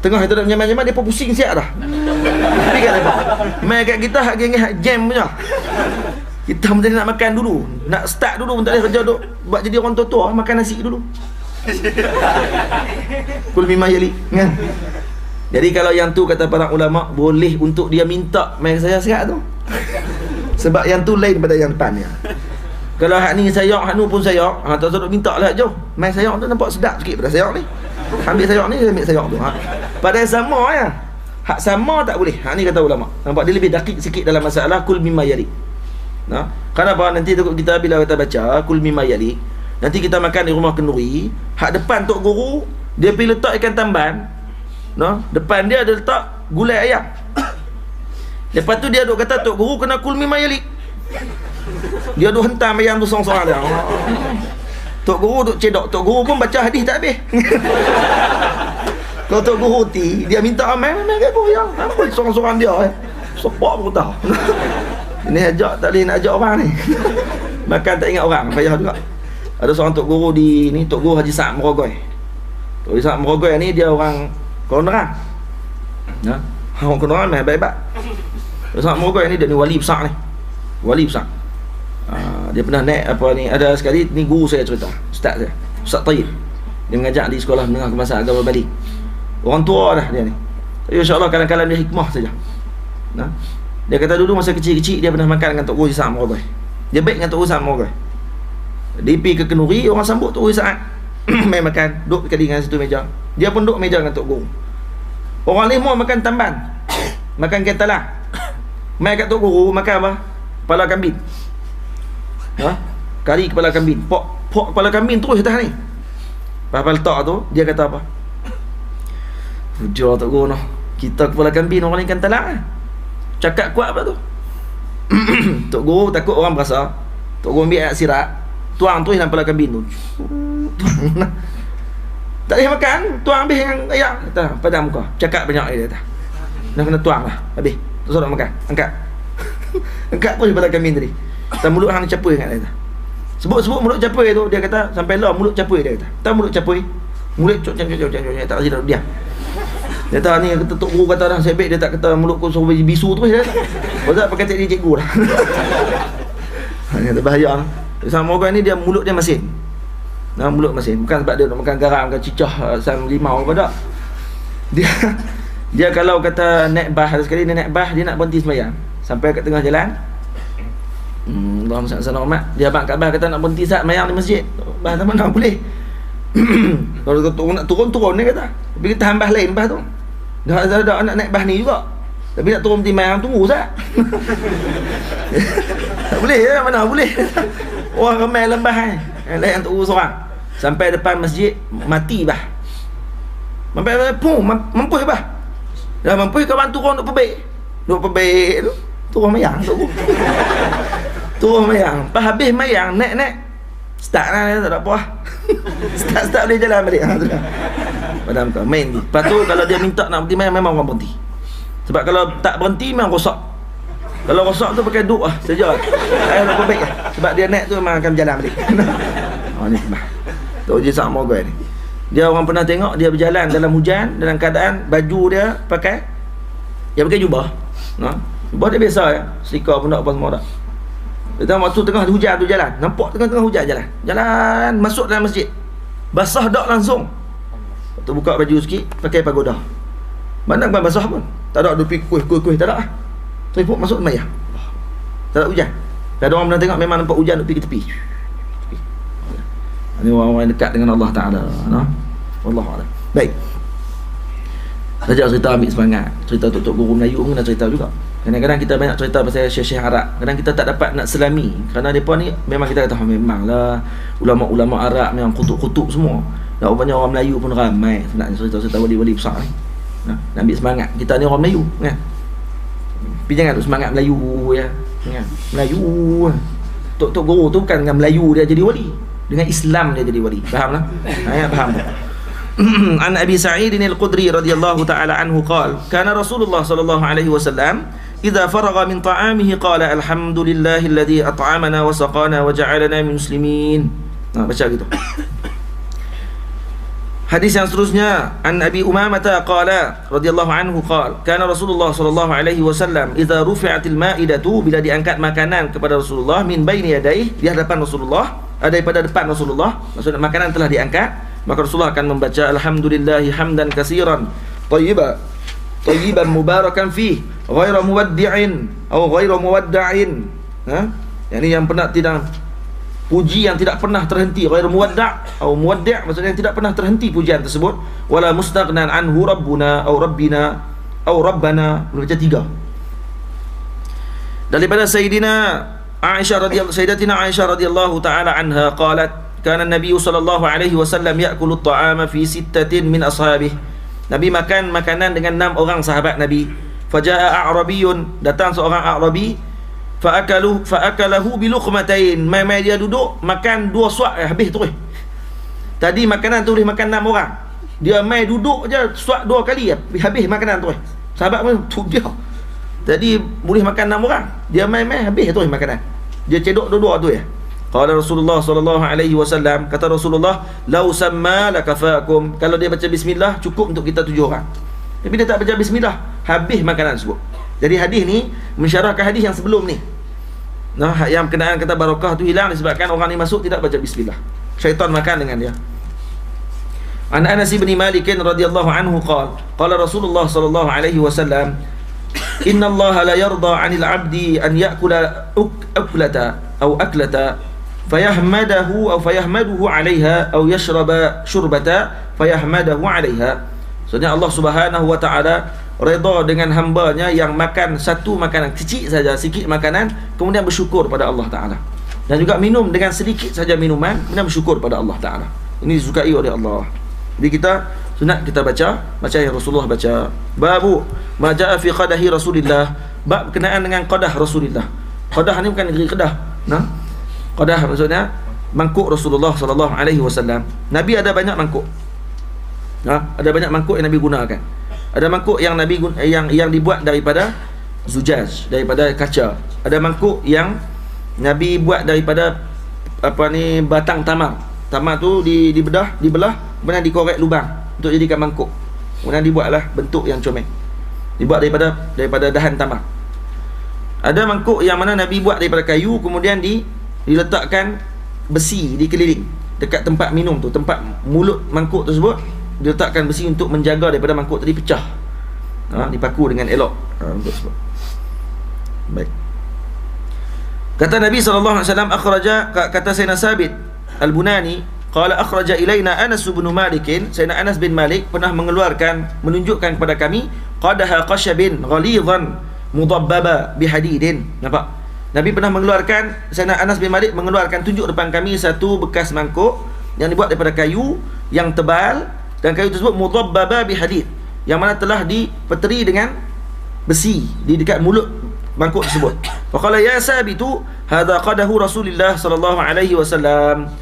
Tengah kita nak nyaman-nyaman, dia pun pusing siap dah. Tapi kat depan mai kat kita hak geng hak jam punya. Kita mesti nak makan dulu, nak start dulu, tak boleh kerja duk buat jadi orang tua-tua, makan nasi dulu. Kul mimma yali kan. Jadi kalau yang tu kata para ulama, boleh untuk dia minta mai saya serat tu. Sebab yang tu lain daripada yang depan dia. Kalau hak ni sayur, hak nu pun sayur, tak usah duk minta lah jauh. Mai sayur tu nampak sedap sikit pada sayur ni. Ambil sayur ni, ambil sayur tu. Padahal sama ya. Hak sama tak boleh. Hak ni kata ulama. Nampak dia lebih dakik sikit dalam masalah kul mimma yali. Nah, kenapa nanti kita bila kita baca kul mimma yali, nanti kita makan di rumah kenduri, hak depan tok guru dia pergi letak ikan tamban, nah, depan dia ada letak gulai ayam. Lepas tu dia duk kata tok guru kena kul mimma yali. Dia duk hentam ayam tu sorang-sorang dia. Tok guru duk cedok, tok guru pun baca hadis tak habis. Kalau tok guru dia minta amai kat guru yang apa sorang-sorang dia sepak pun tahu. Ini ajak tak boleh nak ajak orang ni. Makan tak ingat orang, payah juga. Ada seorang tok guru di ni, tok guru Haji Sa'ad Merogoi. Tok Haji Sa'ad Merogoi ni dia orang Keonoran. Ya, orang Keonoran mai baik-baik. Tok Sa'ad Merogoi ni dia ni wali besar ni. Wali besar. Dia pernah naik apa ni, ada sekali ni guru saya cerita, ustaz saya, Ustaz Tayyib. Dia mengajar di sekolah menengah kebangsaan agama Bali. Orang tua dah dia ni. Tapi insya-Allah kadang-kadang dia hikmah saja. Nah. Dia kata dulu masa kecil-kecil dia pernah makan dengan Tok Guru Sa'ad Merogoi. Dia baik dengan Tok Guru Sa'ad Merogoi. Dia pergi ke kenduri, orang sambut Tok Guru Sa'ad. Main makan, duduk dekat dengan situ meja. Dia pun duduk meja dengan Tok Guru. Orang lain mau makan tamban, makan kentalang. Main kat Tok Guru makan apa? Kepala kambing. Kari kepala kambing. Pok kepala kambing terus atas ni. Lepas letak tu, dia kata apa? Dia Tok Guru noh, kita kepala kambing, orang lain kentalang. Cakap kuat pula tu. Tok Guru takut orang berasa. Tok Guru ambil air sirat, tuang tu dalam kepala kambing tu. Tuang. Tak boleh makan, tuang habis yang ayam. Kata padam muka. Cakap banyak dia kata. Nak kena tuang lah. Habis. Terus nak makan. Angkat. Angkat pun kepala kambing tadi. Kata mulut hang capui kat dia kata. Sebut-sebut mulut capui tu, dia kata sampai lah mulut capui dia kata. Tahu mulut capui? Mulut cok tak kasi dia. Dia kata ni kata Tok Guru kata dah sebab dia tak kata mulut kau suruh bisu terus dia kata. Pasal pakai cik dia cikgu dah. Dia kata bahaya lah. Sama orang ni dia mulut dia masin. Nah, mulut masin. Bukan sebab dia nak makan garam ke cicah asam limau apa tak. Dia kalau kata naik bah, sekali dia naik bah, dia nak berhenti sembahyang. Sampai kat tengah jalan. Allahumma salli ala Muhammad. Dia abang kat bah kata nak berhenti saat sembahyang di masjid. Bah tak mana boleh. Kalau nak turun dia kata. Tapi kita hambah lain bah tu. Dah nak naik bah ni juga. Tapi nak turun timang tunggu sat. Tak boleh ya, mana boleh. Orang ramai lembah kan. Lain tunggu seorang. Sampai depan masjid mati bah. Sampai pun mampu bah. Dah mampu kawan turun duk perbaik. Duk perbaik tu. Turun mayang tu. Turun mayang. Pas habis mayang naik. Start lah tak ada apa. Start boleh jalan balik. Padahal kau main tu. Lepas tu kalau dia minta nak berhenti main, memang orang berhenti. Sebab kalau tak berhenti memang rosak. Kalau rosak tu pakai duk lah saja. Tak baik lah. Sebab dia naik tu memang akan berjalan balik. Ni sebab Tok Haji Sa'ad Merogoi ni. Dia orang pernah tengok dia berjalan dalam hujan, dalam keadaan baju dia pakai jubah. Jubah dia biasa ya. Selika pun tak apa semua tak. Dia tahu waktu tengah hujan tu jalan. Nampak tengah hujan jalan. Jalan masuk dalam masjid. Basah dak langsung. Tu buka baju sikit, pakai pagoda. Mana bukan basah pun. Tak ada dupi kuih tak ada. Terus pun masuk sembahyang. Tak ada hujan. Tak ada orang pernah tengok memang nampak hujan dupi ke tepi. Ini orang-orang dekat dengan Allah Taala, wallahu a'lam. Baik. Saja cerita ambil semangat. Cerita Tok Guru Melayu pun kena cerita juga. Kadang-kadang kita banyak cerita pasal syekh-syekh Arab. Kadang kita tak dapat nak selami kerana mereka ni memang kita kata memanglah ulama-ulama Arab memang kutuk-kutuk semua. Dan rupanya orang Melayu pun ramai nak cerita-cerita wali-wali besar ni. Nak ambil semangat. Kita ni orang Melayu kan. Tapi jangan tu semangat Melayu ya. Kan? Melayu. Tok guru tu bukan dengan Melayu dia jadi wali. Dengan Islam dia jadi wali. Faham lah? Ya, faham tak? An Abi Sa'id al-Khudri radhiyallahu ta'ala anhu qala kana Rasulullah sallallahu alaihi wasallam idza faragha min ta'amihi qala alhamdulillahilladzi at'amana wa saqana wa ja'alana muslimin. Baca gitu. Hadis yang seterusnya an Abi Umamah qala radhiyallahu anhu qala kana Rasulullah sallallahu alaihi wasallam idza rufi'atil ma'idatu, bila diangkat makanan kepada Rasulullah min baini yadayhi, di hadapan Rasulullah, daripada depan Rasulullah, maksudnya makanan telah diangkat, maka Rasulullah akan membaca alhamdulillahi hamdan katsiran tayyiban mubarakan fi ghairu muwaddi'in atau ghairu muwadda'in. Yani yang pernah tidak puji yang tidak pernah terhenti, ghairu muwadda' atau muwaddi' maksudnya yang tidak pernah terhenti pujian tersebut, wala mustaghnan anhu rabbuna atau rabbina atau rabbana. Baca 3 daripada Sayyidatina Aisyah radhiyallahu ta'ala anha qalat kana Nabi sallallahu alaihi wasallam ya'kulu at-ta'ama fi 6 min ashabihi. Nabi makan makanan dengan 6 orang sahabat Nabi. Faja'a a'rabiyyun, datang seorang A'rabi, fa'akalahu bi luqmatain, mai dia duduk makan 2 suap habis terus. Tadi makanan tu boleh makan 6 orang. Dia mai duduk je suap 2 kali habis makanan terus. Sahabat pun tu dia. Tadi boleh makan 6 orang. Dia mai habis terus makanan. Dia cedok dua-dua tu ya. Qala Rasulullah sallallahu alaihi wasallam, kata Rasulullah, "Lau samma lakafakum." Kalau dia baca bismillah cukup untuk kita 7 orang. Tapi dia tak baca bismillah, habis makanan tersebut. Jadi hadis ni mensyarahkan hadis yang sebelum ni. Yang kenaan kata barakah tu hilang disebabkan orang ni masuk tidak baca bismillah. Syaitan makan dengan dia. An Anas bin Malik radhiyallahu anhu qala Rasulullah sallallahu alaihi wasallam, "Inna Allah la yarda 'anil 'abdi an ya'kula aklata aw aklata fayahmaduhu 'alayha aw yashraba syurbata fayahmadahu 'alayha." Maksudnya Allah Subhanahu wa taala redha dengan hamba-Nya yang makan satu makanan kecil saja, sikit makanan, kemudian bersyukur pada Allah taala. Dan juga minum dengan sedikit saja minuman, kemudian bersyukur pada Allah taala. Ini disukai oleh Allah. Jadi kita sunat kita baca yang Rasulullah baca. Babu ma jaa fi qadahi Rasulillah, bab berkenaan dengan qadah Rasulillah. Qadah ni bukan negeri Kedah. Qadah maksudnya mangkuk Rasulullah sallallahu alaihi wasallam. Nabi ada banyak mangkuk. Ada banyak mangkuk yang Nabi gunakan. Ada mangkuk yang Nabi yang dibuat daripada zujaj, daripada kaca. Ada mangkuk yang Nabi buat daripada batang tamar. Tamar tu dibelah, kemudian dikorek lubang untuk jadikan mangkuk. Kemudian dibuatlah bentuk yang comel. Dibuat daripada dahan tamar. Ada mangkuk yang mana Nabi buat daripada kayu, kemudian diletakkan besi di keliling dekat tempat minum tu, tempat mulut mangkuk tersebut, diletakkan besi untuk menjaga daripada mangkuk tadi pecah. Dipaku dengan elok. Untuk sebab. Baik. Kata Nabi sallallahu alaihi wasallam, kata Sayyidina Sabit Al-Bunani, qala akhraja ilaina Anas bin Malik, Sayyidina Anas bin Malik pernah menunjukkan kepada kami qadaha qashabin ghalidhan mudabbaba bihadidin. Nampak? Nabi pernah mengeluarkan, Sayyidina Anas bin Malik mengeluarkan, tunjuk depan kami satu bekas mangkuk yang dibuat daripada kayu yang tebal, dan kayu tersebut mudabbaba bihadid, yang mana telah dipeteri dengan besi di dekat mulut mangkuk tersebut. Faqala ya Sabitu hadza qadahu Rasulillah sallallahu alaihi wasallam.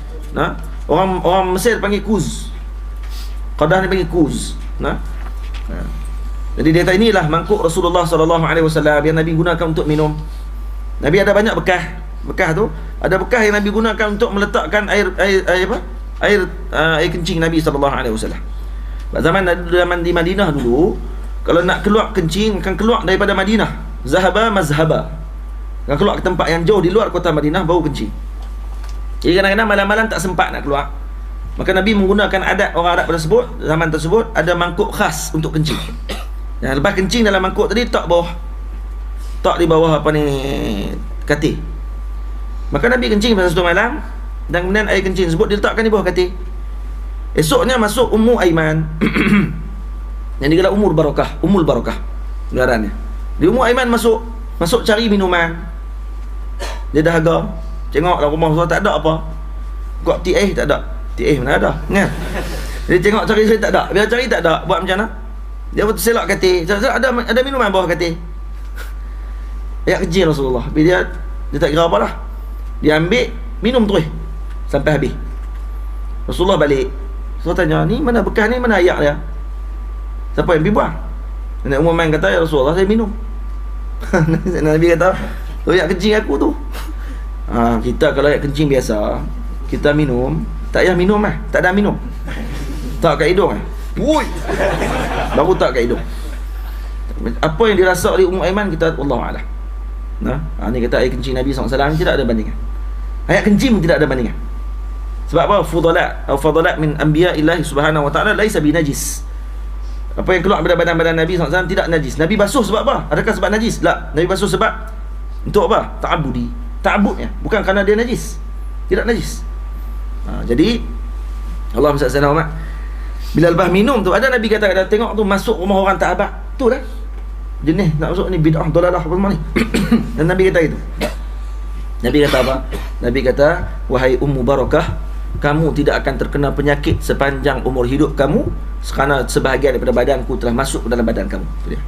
Orang Mesir panggil kuz. Qadah ni panggil kuz. Jadi dia kata inilah mangkuk Rasulullah sallallahu alaihi wasallam yang Nabi gunakan untuk minum. Nabi ada banyak bekas tu, ada bekas yang Nabi gunakan untuk meletakkan air kencing Nabi sallallahu alaihi wasallam. Zaman di Madinah dulu, kalau nak keluar kencing akan keluar daripada Madinah, zahaba mazhaba, akan keluar ke tempat yang jauh di luar kota Madinah baru kencing. Jadi kadang-kadang malam-malam tak sempat nak keluar, maka Nabi menggunakan adat orang Arab tersebut, zaman tersebut ada mangkuk khas untuk kencing. Dan lepas kencing dalam mangkuk tadi, tak di bawah katil. Maka Nabi kencing pada satu malam, dan kemudian air kencing tersebut diletakkan di bawah katil. Esoknya masuk Ummu Aiman yang digelar Ummul Barakah, Ummul Barakah ngarannya. Di Ummu Aiman masuk Masuk cari minuman. Dia dahaga. Tengoklah rumah Rasulullah tak ada apa. Kok ti'ih tak ada. Ti'ih mana ada, kan? Dia tengok cari saya tak ada. Bila cari tak ada, buat macam mana? Dia betul selak katil. Ada minuman bawah katil. Ayat kecil Rasulullah. Bila dia tak kira apalah. Dia ambil, minum terus sampai habis. Rasulullah balik. Rasulullah tanya, ni mana bekas ni, mana ayak dia? Siapa yang pergi buang? Nenek Umar main kata, ya Rasulullah, saya minum. Nabi kata, tu ayak kencing aku tu. Kita kalau ayak kencing biasa, kita minum, tak payah minum lah. Tak ada minum. Tak kat hidung lah. Woi, baru tak kat hidung. Apa yang dirasa oleh Ummu Aiman, kita Wallahualam. Ni kata air kencing Nabi SAW tidak ada bandingan. Ayat kencing tidak ada bandingan. Sebab apa? Fudalat min anbiya illahi subhanahu wa ta'ala laisa binajis. Apa yang keluar daripada badan-badan Nabi SAW tidak najis. Nabi basuh sebab apa? Adakah sebab najis? Tak. Nabi basuh sebab untuk apa? Ta'abudi. Ta'abudnya, bukan kerana dia najis. Tidak najis. Jadi Allah SWT, bila lepas minum tu, ada Nabi kata, tengok tu masuk rumah orang tak abad. Tu lah jenis nak masuk ni bid'ah dalalah apa semua ni. Dan Nabi kata itu. Nabi kata apa? Nabi kata, wahai Ummu Barakah, kamu tidak akan terkena penyakit sepanjang umur hidup kamu, kerana sebahagian daripada badanku telah masuk ke dalam badan kamu. Itu dia.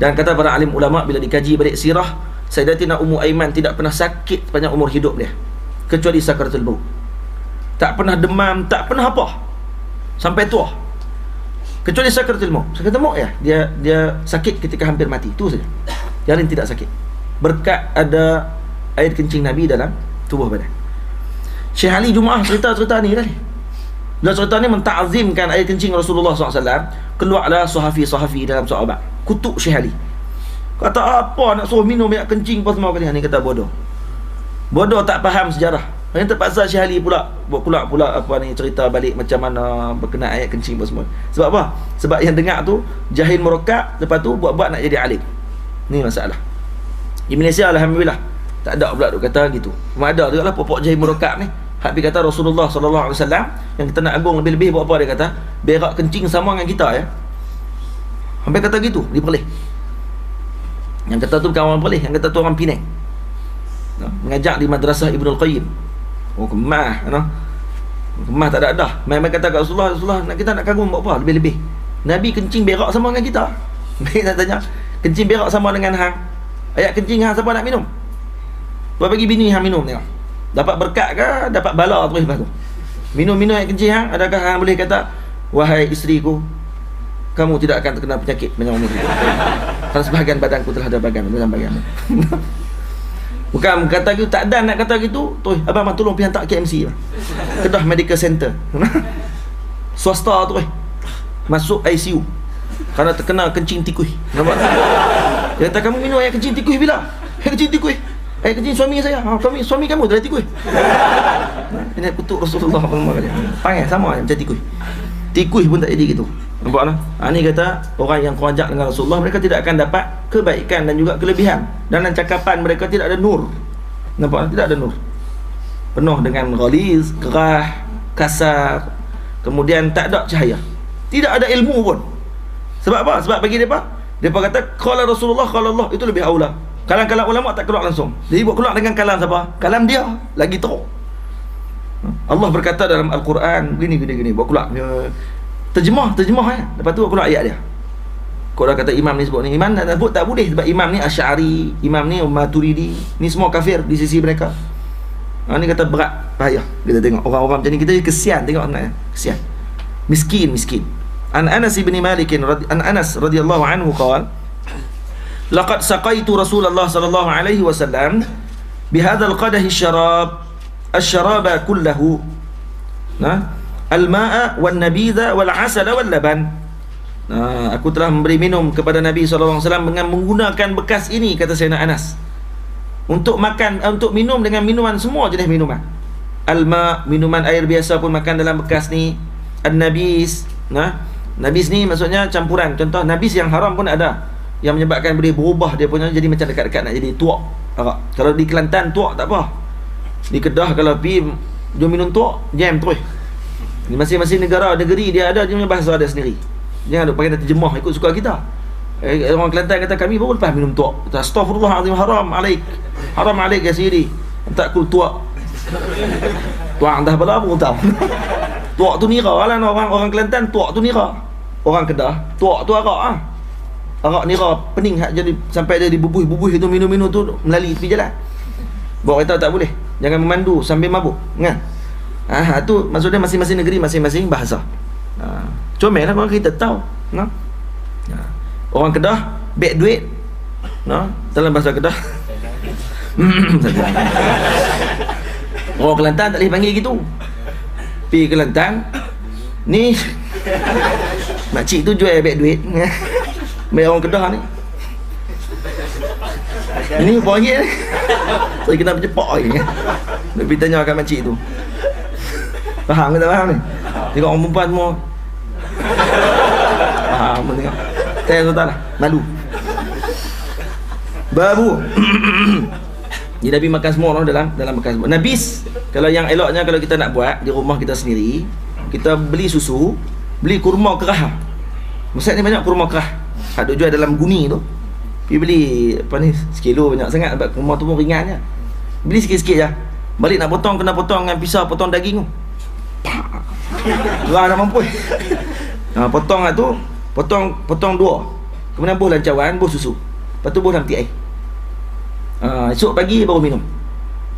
Dan kata para alim ulama, bila dikaji balik sirah, Sayyidatina Ummu Aiman tidak pernah sakit sepanjang umur hidup dia, kecuali sakaratul maut. Tak pernah demam, tak pernah apa sampai tua, kecuali sakaratul maut. Sakaratul maut ya, dia sakit ketika hampir mati, itu saja. Yang lain tidak sakit, berkat ada air kencing Nabi dalam tubuh badan. Syekh Ali Jumaah cerita ni tadi. Dan cerita ni menta'zimkan air kencing Rasulullah SAW. Keluarlah sahafi-sahafi dalam sahabat, kutuk Syekh Ali. Kata apa nak suruh minum air kencing apa semua kali. Ni kata bodoh. Bodoh, tak faham sejarah. Yang terpaksa Syekh Ali pula apa ni, cerita balik macam mana berkenaan ayat kencing apa semua. Sebab apa? Sebab yang dengar tu jahil merokat, lepas tu buat-buat nak jadi alim. Ni masalah. Di Malaysia alhamdulillah tak ada pula duk kata gitu. Ada juga lah pokok jahil merokat ni. Hak kata Rasulullah SAW yang kita nak agung lebih-lebih buat apa, dia kata berak kencing sama dengan kita ya. Sampai kata gitu di Perlis. Yang kata tu bukan orang Perlis, yang kata tu orang Penang. Mengajar di madrasah Ibnul Qayyim. Kemah kemah tak ada dah. Mai kata kat Rasulullah nak kita nak kagum buat apa lebih-lebih. Nabi kencing berak sama dengan kita. Mereka tanya, kencing berak sama dengan hang. Ayat kencing hang siapa nak minum? Buat bagi bini hang minum tengok. Dapat berkat ke, dapat bala terus lepas tu. Minum-minum ayat kencing hang, adakah hang boleh kata, wahai isteriku, kamu tidak akan terkena penyakit panjang umur. Kerana sebahagian badanku telah ada bagan. Bukan kata gitu, tak ada nak kata gitu. Tuh, abang tolong pergi hantar KMC lah. Kedah Medical Center. Swasta tu masuk ICU kerana terkena kencing tikus. Nampak? Dia kata, kamu minum air kencing tikus bila? Air kencing tikus. Air kencing suami saya. Suami kamu dah tikus. Ini kutuk Rasulullah SAW. Panggil sama macam tikus. Tikus pun tak jadi gitu. Nampak tak? Ini kata orang yang kuajak dengan Rasulullah, mereka tidak akan dapat kebaikan dan juga kelebihan. Dalam cakapan mereka tidak ada nur. Nampak tak? Tidak ada nur. Penuh dengan ghaliz, gerah, kasar. Kemudian tak ada cahaya. Tidak ada ilmu pun. Sebab apa? Sebab bagi mereka, mereka kata qala Rasulullah, qala Allah, itu lebih aula. Kalam-kalam ulama tak keluar langsung. Jadi buat keluar dengan kalam siapa? Kalam dia lagi teruk. Allah berkata dalam Al-Quran gini. Buat keluar terjemah lepas tu keluar ayat dia. Kau dah kata imam ni sebut ni, imam nak sebut tak boleh, sebab imam ni Asy'ari, imam ni Maturidi, ni semua kafir di sisi mereka. Ni kata berat, bahaya. Kita tengok orang-orang macam ni, kita kesian tengok anak, kesian. Miskin. An Anas bin Malik radhiyallahu anhu qala, laqad saqaitu Rasulullah sallallahu alaihi wasallam bihadzal qadahi asy-syaraba kullahu. Al-ma'a wan-nabidha wal-'asala wal-laban. Aku telah memberi minum kepada Nabi SAW dengan menggunakan bekas ini, kata Sayyidina Anas, untuk makan, untuk minum dengan minuman, semua jenis minuman. Al-ma', minuman air biasa pun makan dalam bekas ni. An-nabis, nabis ni maksudnya campuran. Contoh nabis yang haram pun ada, yang menyebabkan boleh berubah dia punya jadi macam dekat-dekat nak jadi tuak. Kalau di Kelantan tuak tak apa. Di Kedah kalau pergi dia minum tuak, jam terus. Di masing-masing negeri dia ada dia punya bahasa dia sendiri. Jangan duk pakai terjemah ikut suka kita. Orang Kelantan kata kami baru lepas minum tuak. Astaghfirullahalazim, haram alaik. Haram alaik ya sayyidi. Tak kul tuak. Tuak dah bala pun tahu. Tuak tu nira lah orang Kelantan, tuak tu nira. Orang Kedah, tuak tu arak ah. Arak nira pening hak jadi sampai dia dibubuh-bubuh itu minum-minum tu melali tepi jalan. Bawa kereta tak boleh. Jangan memandu sambil mabuk, kan? Tu maksudnya masing-masing negeri masing-masing bahasa. Comel lah orang kita tahu, nah. Orang Kedah beg duit, nah, dalam bahasa Kedah. Orang Kelantan tak boleh panggil gitu. Pergi Kelantan ni makcik tu jual beg duit. Mai orang Kedah ni. Ini apa lagi ni? Saya kena bercepak lagi. Nak pergi tanya kat makcik tu. Faham ke tak faham ni? Tengok orang perempuan semua. Faham pun tengok. Saya tuan lah, malu. Babu. Jadi Nabi makan semua orang dalam makan semua. Nabis, kalau yang eloknya kalau kita nak buat di rumah kita sendiri, kita beli susu, beli kurma kerah. Maksudnya banyak kurma kerah. Ada jual dalam guni tu. Pergi beli apa ni, sekilo banyak sangat sebab kurma tu pun ringan je. Beli sikit-sikit je. Balik nak potong, kena potong dengan pisau, potong daging tu. Gerah dah mampu. Potong lah tu, potong dua. Kemudian buh dalam cawan, buh susu. Lepas tu buh dalam peti air. Esok pagi baru minum.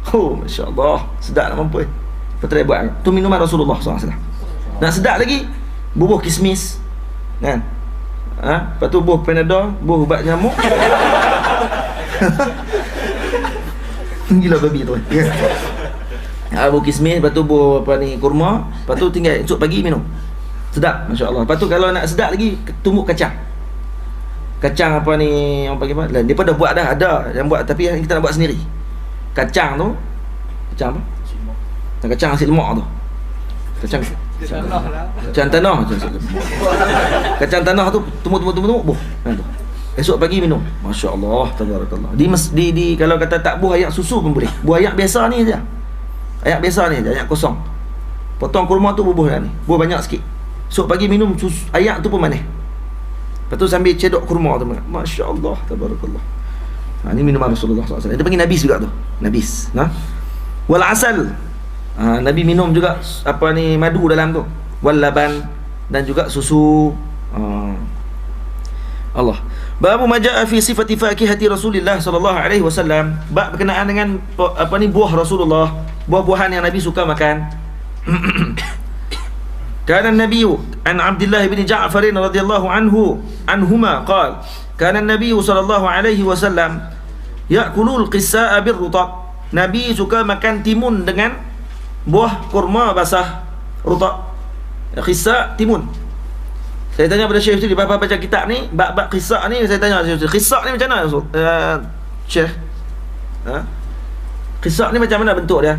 Masya Allah, sedap nak mampu. Lepas buat tu minuman Rasulullah SAW. Nak sedap lagi, bubuh kismis, kan? Lepas tu buh Panadol, buh ubat nyamuk. Gila babi tu. Buh kismis, lepas tu buh apa ni, kurma. Lepas tu tinggal esok pagi minum. Sedap, Masya Allah. Lepas tu kalau nak sedap lagi, tumbuk kacang. Kacang apa ni, orang panggil apa? Dia pun dah buat dah, ada yang buat, tapi kita nak buat sendiri. Kacang tu, kacang apa? Kacang nasi lemak tu. Kacang tanah. Kacang tanah tu tumbuk buh. Tu. Esok pagi minum. Masya-Allah, tabarakallah. Di kalau kata tak buah ayak susu pun boleh. Buah ayak biasa ni saja. Ayak biasa ni, ayak kosong. Potong kurma tu bubuh dah ni. Buah banyak sikit. Esok pagi minum susu, ayak tu pun manis. Lepas tu sambil cedok kurma tu. Masya-Allah, tabarakallah. Ni minuman Rasulullah SAW. Dia panggil nabis juga tu. Nabis, wal asal. Nabi minum juga apa ni, madu dalam tu. Wal laban, dan juga susu. Allah. Babu majaa fi sifati fakihati Rasulullah sallallahu alaihi wasallam. Bab berkenaan dengan apa ni, buah Rasulullah, buah-buahan yang Nabi suka makan. Kana Nabi an Abdullah bin Ja'far radhiyallahu anhuma qala kana Nabi sallallahu alaihi wasallam ya'kulul qissa'a birrutab. Nabi suka makan timun dengan buah kurma basah, rutab. Qissa, timun. Saya tanya pada Syekh tu di baca kitab ni, bab qissa ni, saya tanya Syekh, qissa ni macam mana Syekh? Qissa ni macam mana bentuk dia?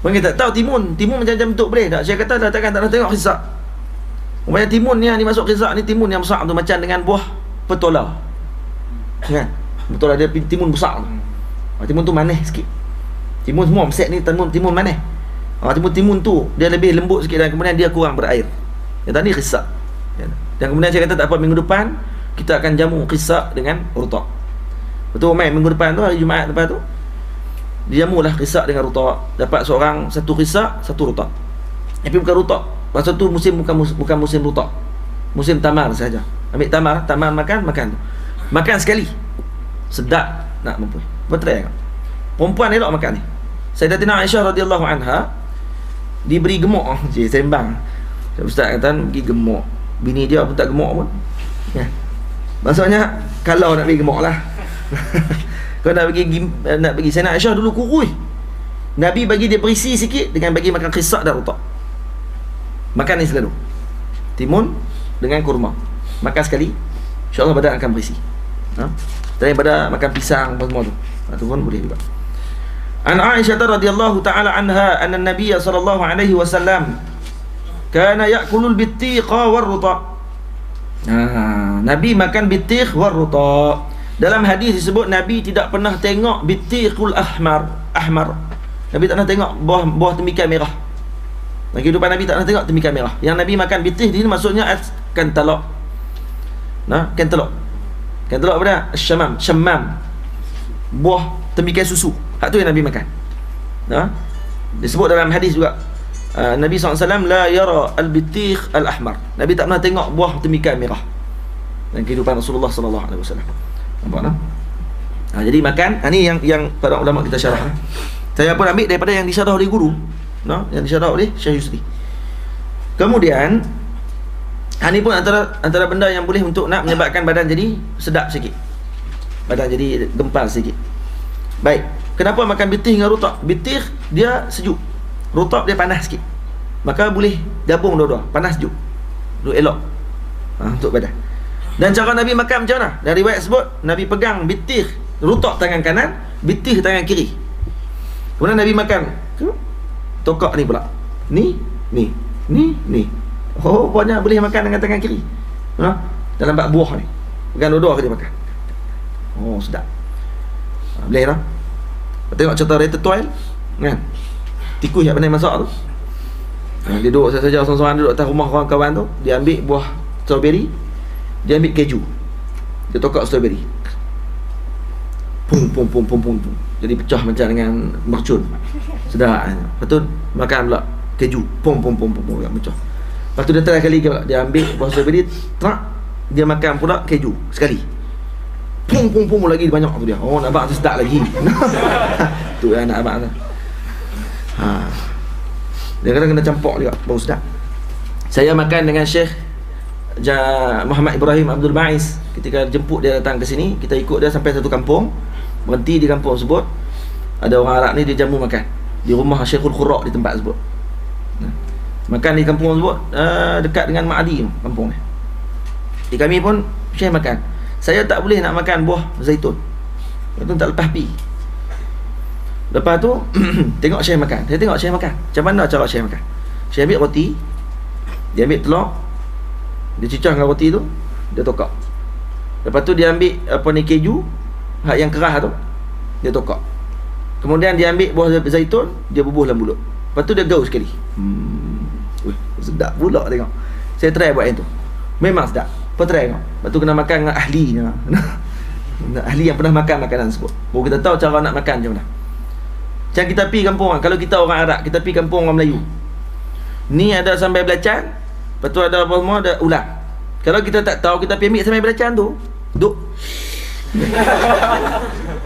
Orang tak tahu timun macam-macam bentuk boleh tak? Syekh kata takkan tak nak tengok qissa. Umpamanya timun ni yang dimasuk qissa ni, timun yang besar tu macam dengan buah petola. Kan? Petola dia timun besar tu. Timun tu manis sikit. Timun semua set ni timun manis. Timun tu dia lebih lembut sikit dan kemudian dia kurang berair. Yang tadi qissa. Dan kemudian saya kata tak apa, minggu depan kita akan jamu qissa dengan rutab. Betul main minggu depan tu, hari Jumaat lepas tu dijamulah qissa dengan rutab. Dapat seorang satu qissa, satu rutab. Tapi bukan rutab. Masa tu musim bukan musim rutab. Musim tamar saja. Ambil tamar makan tu. Makan sekali. Sedap nak mampu. Betul tak? Perempuan elok makan ni. Sayyidatina Aisyah radhiyallahu anha diberi gemuk. Sembang. Ustaz kata pergi gemuk. Bini dia pun tak gemuk pun. Ya. Maksudnya kalau nak pergi gemuk lah. Kalau nak pergi Sayyidatina Aisyah dulu kurus. Nabi bagi dia berisi sikit dengan bagi makan qissa dan rutab. Makan ni selalu. Timun dengan kurma. Makan sekali, insya-Allah badan akan berisi. Daripada makan pisang apa semua tu. Itu pun boleh juga. An Aisyah radhiyallahu taala anha anna Nabiy sallallahu alaihi wasallam kana ya'kulul bittiqa war-rutab. Nabi makan bittiq war-rutab. Dalam hadis disebut Nabi tidak pernah tengok bittiqul ahmar. Nabi tak pernah tengok buah temikai merah. Dalam kehidupan Nabi tak pernah tengok temikai merah. Yang Nabi makan bittiq ni maksudnya kentalok. Kentalok. Kan telur apa dah? Syamam, syamam. Buah tembikai susu. Hak tu yang Nabi makan. Disebut dalam hadis juga. Nabi SAW la yara al-bitikh al-ahmar. Nabi tak pernah tengok buah tembikai merah dalam kehidupan Rasulullah SAW. Nampak tak? Jadi makan, ni yang para ulama kita syarah. Saya pun ambil daripada yang disyarah oleh guru, yang disyarah oleh Syekh Yusri. Kemudian ni pun antara benda yang boleh untuk nak menyebabkan badan jadi sedap sikit, badan jadi gempal sikit. Baik, kenapa makan bitih dengan rutab? Bitih dia sejuk, rutab dia panas sikit. Maka boleh gabung dua-dua, panas sejuk, duk elok untuk badan. Dan cara Nabi makan macam mana? Dari riwayat sebut Nabi pegang bitih, rutab tangan kanan, bitih tangan kiri. Kemudian Nabi makan tokak ni pula, ni. Oh, banyak boleh makan dengan tangan kiri. Dalam bak buah ni, pegang dua-dua dia makan. Oh, sedap. Boleh tak? Tengok contoh ratatouille kan, tikus yang pandai masak tu, dia duduk saja seorang-seorang duduk atas rumah kawan-kawan tu. Dia ambil buah strawberry, dia ambil keju, dia tokak strawberry, pum. Jadi pecah macam dengan mercun. Sedap. Lepas tu makan pula keju, pum pecah. Lepas tu dia try kali pula, dia ambil buah strawberry, dia makan pula keju sekali, pum lagi banyak tu dia. Oh, nak abang tu sedap lagi. Tu yang nak abang tu. Dia kena campur juga, baru sedap. Saya makan dengan Syekh Muhammad Ibrahim Abdul Ba'is. Ketika jemput dia datang ke sini, kita ikut dia sampai satu kampung, berhenti di kampung tersebut. Ada orang Arab ni, dia jamu makan di rumah Syekhul Khurra di tempat tersebut. Makan di kampung tersebut, dekat dengan Ma'adi kampung ni. Di kami pun Syekh makan. Saya tak boleh nak makan buah zaitun, itu tak lepas pi. Lepas tu tengok Syekh makan. Saya tengok Syekh makan. Macam mana cara Syekh makan? Syekh ambil roti, dia ambil telur, dia cicah dengan roti tu, dia tokak. Lepas tu dia ambil keju, hak yang keras tu, dia tokak. Kemudian dia ambil buah zaitun, dia bubuh dalam mulut. Lepas tu dia gaul sekali. Sedap pula tengok. Saya try buat yang tu, memang sedap. Apa try tengok. Lepas tu kena makan dengan ahlinya. Ahli yang pernah makan makanan tersebut, baru kita tahu cara nak makan macam mana. Macam kita pergi kampung, kalau kita orang Arab, kita pergi kampung orang Melayu, ni ada sambai belacan, lepas tu ada apa semua, ada ulang. Kalau kita tak tahu, kita pergi ambil sambai belacan tu, duk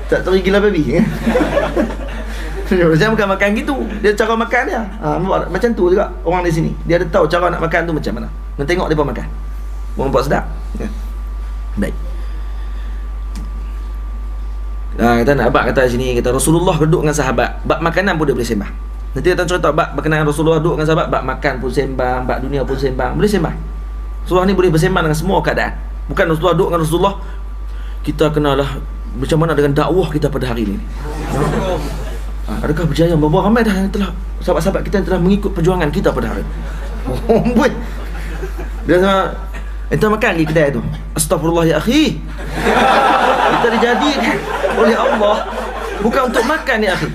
tak tahu gila babi. Macam bukan makan gitu, dia cara makan dia. Macam tu juga orang di sini, dia ada tahu cara nak makan tu macam mana. Nak tengok dia pun makan, nampak sedap. Baik. Kata nak abang kata sini, kata Rasulullah duduk dengan sahabat, bab makanan pun dia boleh sembang. Nanti datang cerita bab berkenaan Rasulullah duduk dengan sahabat, bab makan pun sembang, bab dunia pun sembang, boleh sembang. Rasulullah ni boleh bersembang dengan semua keadaan. Bukan Rasulullah duduk dengan Rasulullah, kita kenalah macam mana dengan dakwah kita pada hari ini. Adakah berjaya? Berapa ramai dah yang telah sahabat-sahabat kita yang telah mengikut perjuangan kita pada hari ini. Dia sama, entah makan di kedai tu, astagfirullah ya akhi, kita dijadikan oleh Allah bukan untuk makan ya akhi,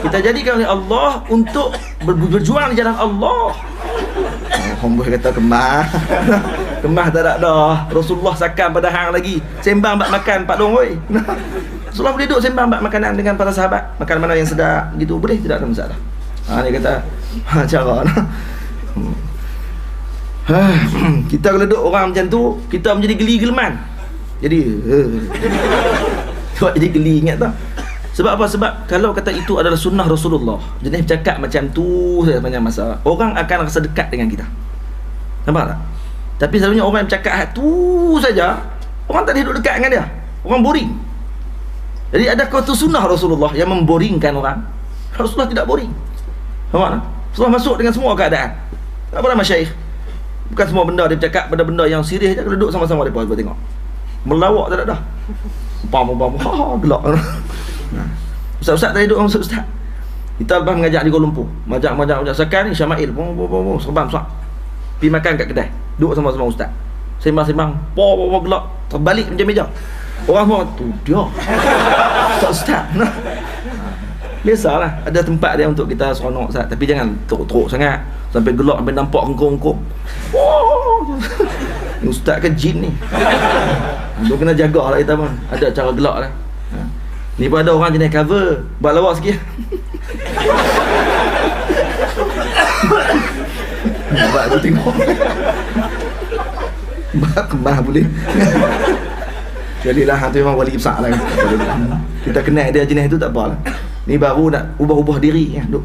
kita jadikan oleh Allah untuk berjuang di jalan Allah. Hamba kata kemah kemah tak ada dah. Rasulullah sakam pada hang lagi sembang bab makan pak dong oi. Rasulullah boleh duduk sembang bab makanan dengan para sahabat, makan mana yang sedap gitu, boleh, tidak ada masalah. Dia kata cara kita kalau duduk orang macam tu, kita menjadi geli gelman. Jadi jadi geli, ingat tak? Sebab apa? Sebab kalau kata itu adalah sunnah Rasulullah, jenis bercakap macam tu sepanjang masa, orang akan rasa dekat dengan kita. Nampak tak? Tapi selalunya orang yang bercakap tu saja, orang tak duduk dekat dengan dia, orang boring. Jadi adakah itu sunnah Rasulullah yang memboringkan orang? Rasulullah tidak boring. Nampak tak? Rasulullah masuk dengan semua keadaan. Tak pernah masyaikh, bukan semua benda dia bercakap, benda-benda yang serius je, duduk sama-sama dia pun tengok. Melawak tak ada dah. Bam gelak. Ustaz-ustaz tadi duduk dengan ustaz. Kita lepas mengajak di Kuala Lumpur, majak sekarang ni Syama'il serbam sak. Pergi makan kat kedai, duduk sama-sama ustaz. Sembang-sembang, gelak, terbalik macam meja. Orang semua tu dia. Ustaz. Biasalah, ada tempat dia untuk kita seronok ustaz, tapi jangan teruk-teruk sangat sampai gelak sampai nampak engkong-engkong. Ustaz ke jin ni? Dia kena jaga lah kita pun. Ada cara gelak lah. Ni pun ada orang jenis cover, buat lawak sikit. Buat aku tengok. Buat kembang boleh. Jadi lah tu memang wali besar lah. Kita kenal dia jenis tu tak apa lah. Ni baru nak ubah-ubah diri ya. Duk.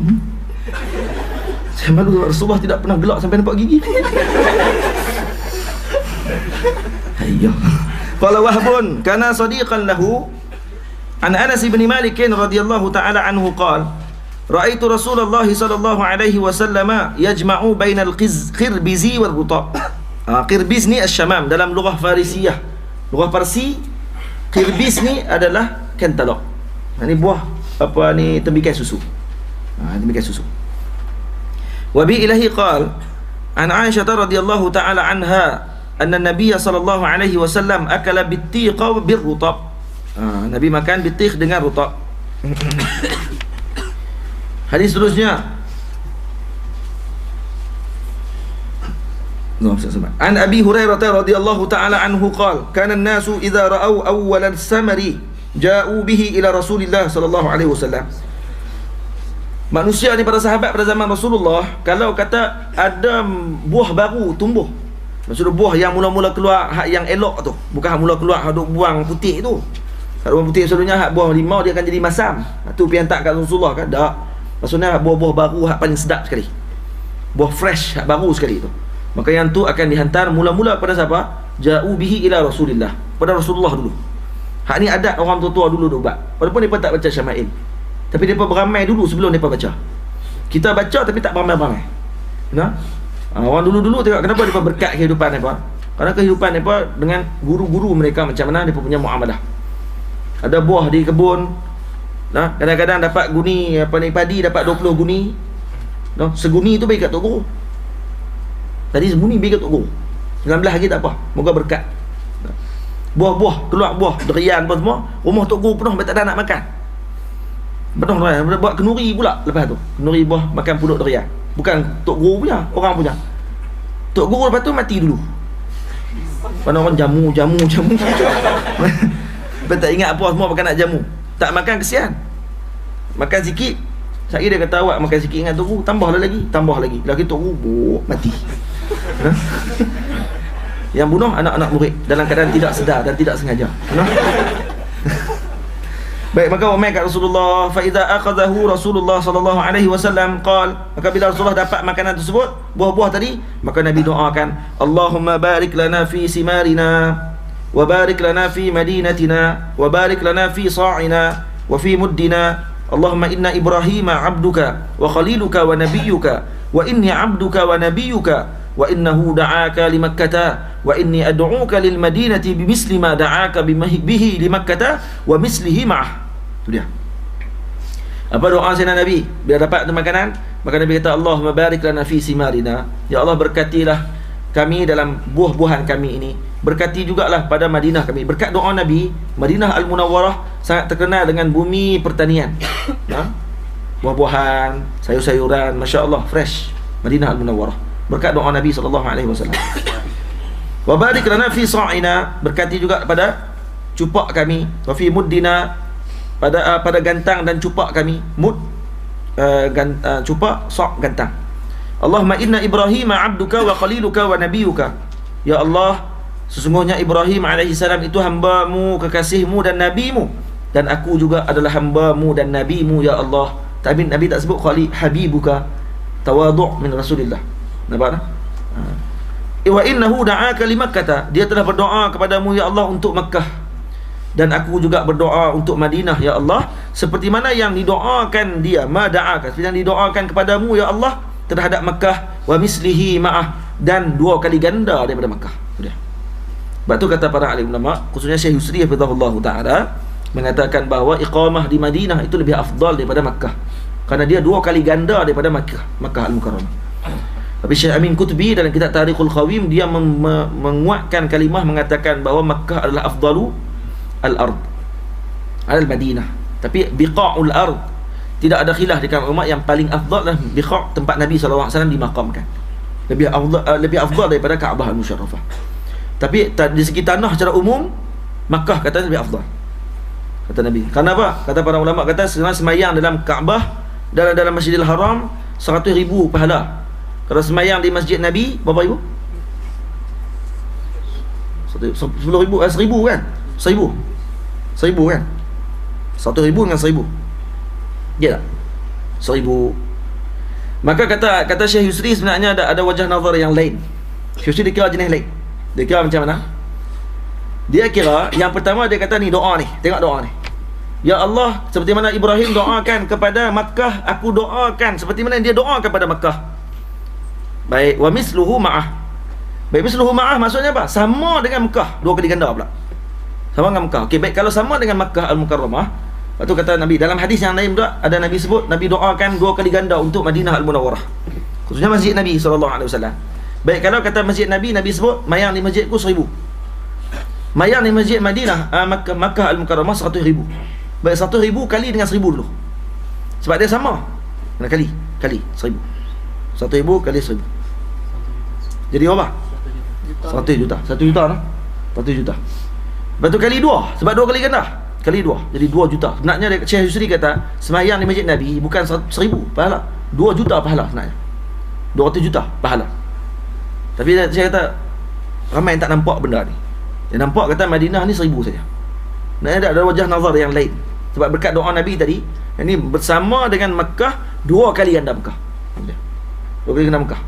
Saya malu Rasulullah tidak pernah gelak sampai nampak gigi. Ayyo. Qala Wahbun kana sadiqan lahu an Anas bin Malik radhiyallahu ta'ala anhu qala ra'aitu Rasulullah sallallahu alaihi wasallam yajma'u bainal khirbizi wal rutab. Khirbiz ni asy-Syamam dalam lughah Farisiyah. Lughah Parsi, khirbiz ni adalah kentalok. Ini buah apa ni, tembikai susu. Tembikai susu. Wa bi ilahi qal an Aisyah radhiyallahu ta'ala anha anna Nabiy sallallahu alaihi wasallam akala bitiq wa birrutab. Nabi makan bitiq dengan rutab. Hadis seterusnya An Abi Hurairah radhiyallahu ta'ala anhu qala kana an-nasu idza ra'aw awwal al-samari ja'u bihi ila Rasulillah sallallahu alaihi wasallam. Manusia ni, para sahabat pada zaman Rasulullah, kalau kata ada buah baru tumbuh, maksudnya buah yang mula-mula keluar hak yang elok tu, bukan hak mula keluar hak duk buang putih tu. Kalau buang putih selalunya hak buah limau dia akan jadi masam. Tu pergi hantar kat Rasulullah kan? Tak. Maksudnya buah-buah baru hak paling sedap sekali. Buah fresh hak baru sekali tu. Maka yang tu akan dihantar mula-mula pada siapa? Ja'u bihi ila Rasulillah. Pada Rasulullah dulu. Hak ni adat orang tua-tua dulu duk buat. Walaupun mereka tak baca Syama'il, tapi mereka beramai dulu sebelum mereka baca. Kita baca tapi tak beramai-ramai. Nah, orang dulu-dulu tengok kenapa mereka berkat kehidupan mereka. Karena kehidupan mereka dengan guru-guru mereka macam mana mereka punya muamalah. Ada buah di kebun. Nah, kadang-kadang dapat guni apa ni, padi dapat 20 guni. Noh, seguni tu bagi kat tok guru. Tadi seguni bagi kat tok guru. 19 lagi tak apa. Moga berkat. Buah-buah, keluar buah, durian apa semua, rumah tok guru penuh, tak ada nak makan. Penuh durian, buat kenuri pula lepas tu. Kenuri buah makan puluk durian. Bukan tok guru punya, orang punya. Tok guru lepas tu mati dulu. Mana orang jamu. Lepas tak ingat apa semua makan nak jamu. Tak makan kesian. Makan sikit. Sekali dia kata awak makan sikit ingat tok guru, tambah lagi. Lagi tok guru mati. Yang bunuh anak-anak murid dalam keadaan tidak sedar dan tidak sengaja. Baik, maka umai kat Rasulullah, fa idza akhadahu Rasulullah sallallahu alaihi wasallam qal, maka bila Rasulullah dapat makanan tersebut, buah-buah tadi, maka Nabi doakan, Allahumma barik lana fi simarina wa barik lana fi madinatina wa barik lana fi sa'ina wa fi muddina. Allahumma inna Ibrahima 'abduka wa khaliluka wa nabiyyuka wa inni 'abduka wa nabiyyuka wa innahu da'aka li Makkah wa inni ad'uka lil madinati bimisli ma da'aka bihi li Makkah wa mislihi ma'ah. Itu dia. Apa doa Sayyidina Nabi bila dapat makanan? Maka Nabi kata, Allahumma barik lana fi simarina. Ya Allah, berkatilah kami dalam buah-buahan kami ini. Berkati jugalah pada Madinah kami. Berkat doa Nabi, Madinah Al-Munawwarah sangat terkenal dengan bumi pertanian. Buah-buahan, sayur-sayuran, masya-Allah, fresh. Madinah Al-Munawwarah. Berkat doa Nabi sallallahu alaihi wasallam. Wa barik lana fi sa'ina, berkati juga pada cupak kami. Wa fi muddina, pada gantang dan cupak kami. Mud cupak, sa' gantang. Allahumma inna Ibrahima 'abduka wa khaliluka wa nabiyyuka. Ya Allah, sesungguhnya Ibrahim alaihi salam itu hamba-Mu, kekasih-Mu dan nabi-Mu, dan aku juga adalah hamba-Mu dan nabi-Mu ya Allah. Tapi Nabi tak sebut khalil, habibuka, tawadhu' min Rasulillah. Nampak tak? Wa innahu da'aka li Makkah, dia telah berdoa kepadamu ya Allah untuk Makkah, dan aku juga berdoa untuk Madinah ya Allah, seperti mana yang didoakan dia, ma da'aka, seperti yang didoakan kepadamu ya Allah terhadap Makkah, wa mislihi ma'ah, dan 2 kali ganda daripada Makkah. Sudah. Sebab tu kata para alim ulama, khususnya Syekh Yusri hafizahullah taala, mengatakan bahawa iqamah di Madinah itu lebih afdal daripada Makkah, kerana dia 2 kali ganda daripada Makkah Al-Mukarramah. Tapi Syekh Amin Qutbi dalam kitab Tarikhul Qawim, dia menguatkan kalimah, mengatakan bahawa Makkah adalah afdalu al-ard al-Madinah. Tapi biqa'ul ard, tidak ada khilaf di kalangan ulama yang paling afdal adalah biqa' tempat Nabi SAW dimakamkan. Lebih afdal daripada Kaabah Al-Musharrafah. Tapi di segi tanah secara umum, Makkah kata lebih afdal, kata Nabi. Kenapa? Kata para ulama, kata sebenarnya semayang dalam Kaabah, dalam Masjidil Haram 100,000 pahala. Kalau semayang di masjid Nabi berapa ribu? 10,000, 1,000 kan? 1,000 kan? 1,000 dengan 1,000, ya tak? 1,000. Maka kata Syekh Yusri, sebenarnya ada wajah nazar yang lain. Syekh Yusri dia kira jenis lain. Dia kira macam mana? Dia kira yang pertama, dia kata ni doa ni, tengok doa ni. Ya Allah, seperti mana Ibrahim doakan kepada Makkah, aku doakan seperti mana dia doa kepada Makkah. Baik, wa misluhu ma'ah. Baik, misluhu ma'ah maksudnya apa? Sama dengan Makkah, 2 kali ganda pula. Sama dengan Makkah. Okey, baik, kalau sama dengan Makkah Al-Mukarramah, lepas tu kata Nabi, dalam hadis yang lain pula ada Nabi sebut, Nabi doakan 2 kali ganda untuk Madinah Al-Munawwarah, khususnya masjid Nabi SAW. Baik, kalau kata masjid Nabi, Nabi sebut mayang di masjidku 1,000. Mayang di masjid Madinah Makkah Al-Mukarramah 100,000. Baik, 100,000 kali dengan 1,000 dulu, sebab dia sama. Kena kali 1,000. 1,000 kali 1,000 jadi apa? 1 juta. 1 juta lah, 1 juta. Lepas tu kali 2, sebab 2 kali ganda, kali 2 jadi 2 juta. Sebenarnya Syekh Yusri kata semayang di masjid Nabi bukan 1,000 pahala, 2 juta pahala sebenarnya, 200 juta pahala. Tapi saya kata ramai yang tak nampak benda ni. Dia nampak kata Madinah ni 1,000 saja. Nak ada wajah nazar yang lain, sebab berkat doa Nabi tadi, ini bersama dengan Makkah 2 kali ganda Makkah. 2 kali ganda Makkah.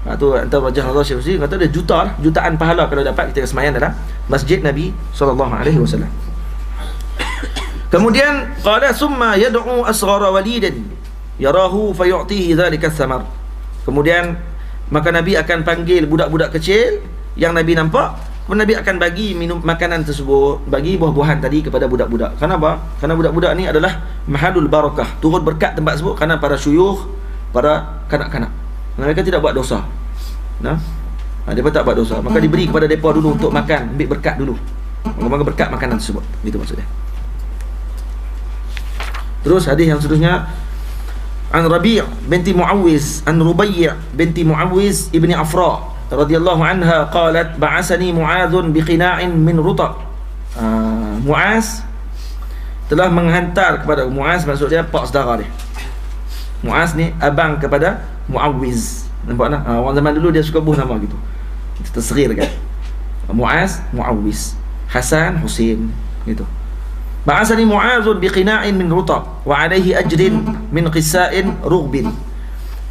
Tu antara wajah nazar Syekh Yusri, kata dia jutaan pahala kalau dapat kita semayang dalam masjid Nabi SAW. Kemudian qala summa yad'u asghara walidin yarahu fayu'tihi dhalika samar. Kemudian maka Nabi akan panggil budak-budak kecil yang Nabi nampak, kemudian Nabi akan bagi minum makanan tersebut, bagi buah-buahan tadi kepada budak-budak. Kenapa? Karena budak-budak ni adalah mahadul barakah, turut berkat tempat tersebut, kerana para syuyukh, para kanak-kanak, mereka tidak buat dosa. Mereka tak buat dosa, maka diberi kepada mereka dulu untuk makan, ambil berkat dulu, maka berkat makanan tersebut. Itu maksudnya. Terus hadis yang seterusnya, an Rabi' binti Muawwiz an Rubai' binti Muawwiz ibni Afra radhiyallahu anha qalat ba'asani Mu'adzun biqina'in min rutab. Mu'az telah menghantar kepada, Mu'az maksudnya pak saudara dia. Mu'az ni abang kepada Muawwiz. Nampak tak? Orang zaman dulu dia suka buh nama gitu, kita tasghir kan. Mu'az, Muawwiz, Hasan, Husin gitu. Ba'asani Mu'adzun biqina'in min rutab wa alaihi ajrin min qissa'in rughbin.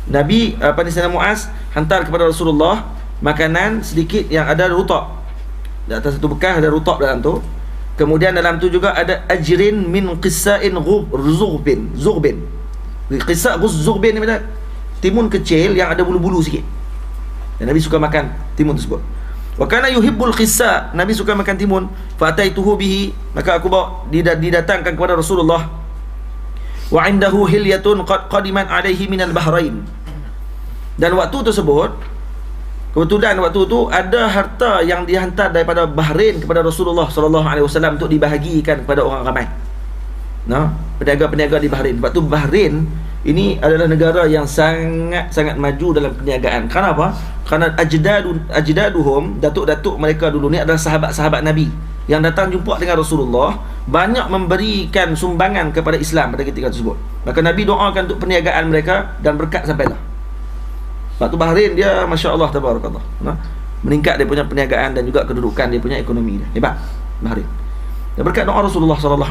Nabi Sayyidina Mu'az hantar kepada Rasulullah makanan sedikit yang ada rutab. Di atas satu bekas ada rutab dalam tu. Kemudian dalam tu juga ada ajrin min qissa'in zughbin. Qissa' zughbin ni macam timun kecil yang ada bulu-bulu sikit. Dan Nabi suka makan timun tersebut. Wa kana yuhibbul qissa', Nabi suka makan timun. Fa ataituhu bihi, maka aku bawa didatangkan kepada Rasulullah. Wa indahu hilyatun qadiman alaihi minal Bahrain. Dan waktu tersebut, kebetulan waktu tu ada harta yang dihantar daripada Bahrain kepada Rasulullah SAW untuk dibahagikan kepada orang ramai. Peniaga-peniaga di Bahrain. Sebab tu Bahrain ini adalah negara yang sangat maju dalam perniagaan. Kenapa? Kerana ajdaduhum, datuk-datuk mereka dulu ni adalah sahabat-sahabat Nabi yang datang jumpa dengan Rasulullah, banyak memberikan sumbangan kepada Islam pada ketika tersebut. Maka Nabi doakan untuk perniagaan mereka dan berkat sampailah. Sebab tu Bahrain dia masya-Allah tabarakallah, meningkat dia punya perniagaan dan juga kedudukan dia punya ekonomi dia. Hebat Bahrain. Dan berkat doa Rasulullah SAW.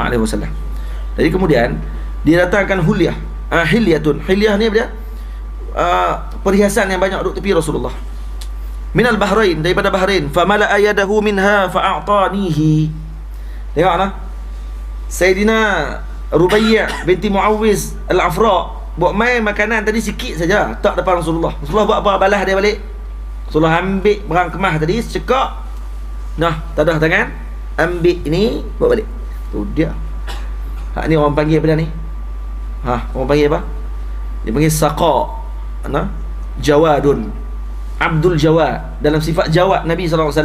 Jadi kemudian dia datangkan hilyatun. Hilyah ni dia perhiasan yang banyak duduk tepi Rasulullah. Minal Bahrain, daripada Bahrain. Famala ayadahu minha fa'atanihi. Tengoklah. Sayyidina Rubai' binti Muawwiz al-Afra buat main makanan tadi sikit saja, tak depan Rasulullah. Rasulullah buat apa? Balas dia balik. Rasulullah ambil barang kemah tadi, secekak. Tadah tangan, ambil ini, bawa balik. Tu dia. Hak ni orang panggil apa dah ni? Orang panggil apa? Dia panggil saqa. Jawadun. Abdul Jawad. Dalam sifat Jawad Nabi SAW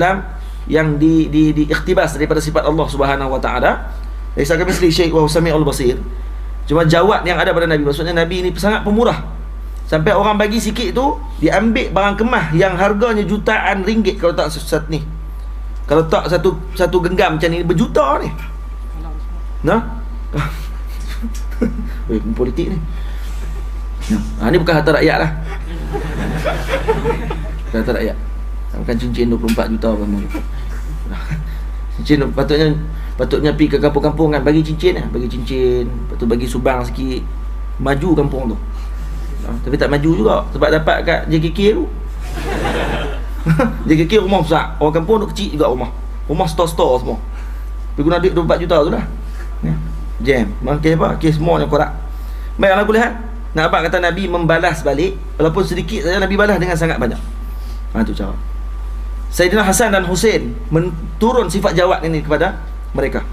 yang diiktibas daripada sifat Allah Subhanahu Wa Taala. Laisa kamitslihi syai' wa huwa samiul basir. Cuma Jawad yang ada pada Nabi, maksudnya Nabi ini sangat pemurah. Sampai orang bagi sikit tu, dia ambil barang kemah yang harganya jutaan ringgit kalau tak sesat ni. Kalau tak satu genggam macam ni berjuta ni. Nah. Politik ni. Ni bukan harta rakyat lah. Bukan harta rakyat. Bukan cincin 24 juta apa semua. Cincin patutnya pergi ke kampung-kampung kan, bagi cincin lah, bagi cincin, lepas tu bagi subang sikit, maju kampung tu. Tapi tak maju juga sebab dapat kat JKK tu. JKK rumah besar, orang kampung tu kecil juga rumah store-store semua. Pergi guna duit 24 juta tu lah. Jam, makin apa? Kes semua yang korak. Baiklah aku lihat. Nak abang kata Nabi membalas balik, walaupun sedikit saja Nabi balas dengan sangat banyak. Itu cara. Sayyidina Hasan dan Husain turun sifat jawab ini kepada mereka.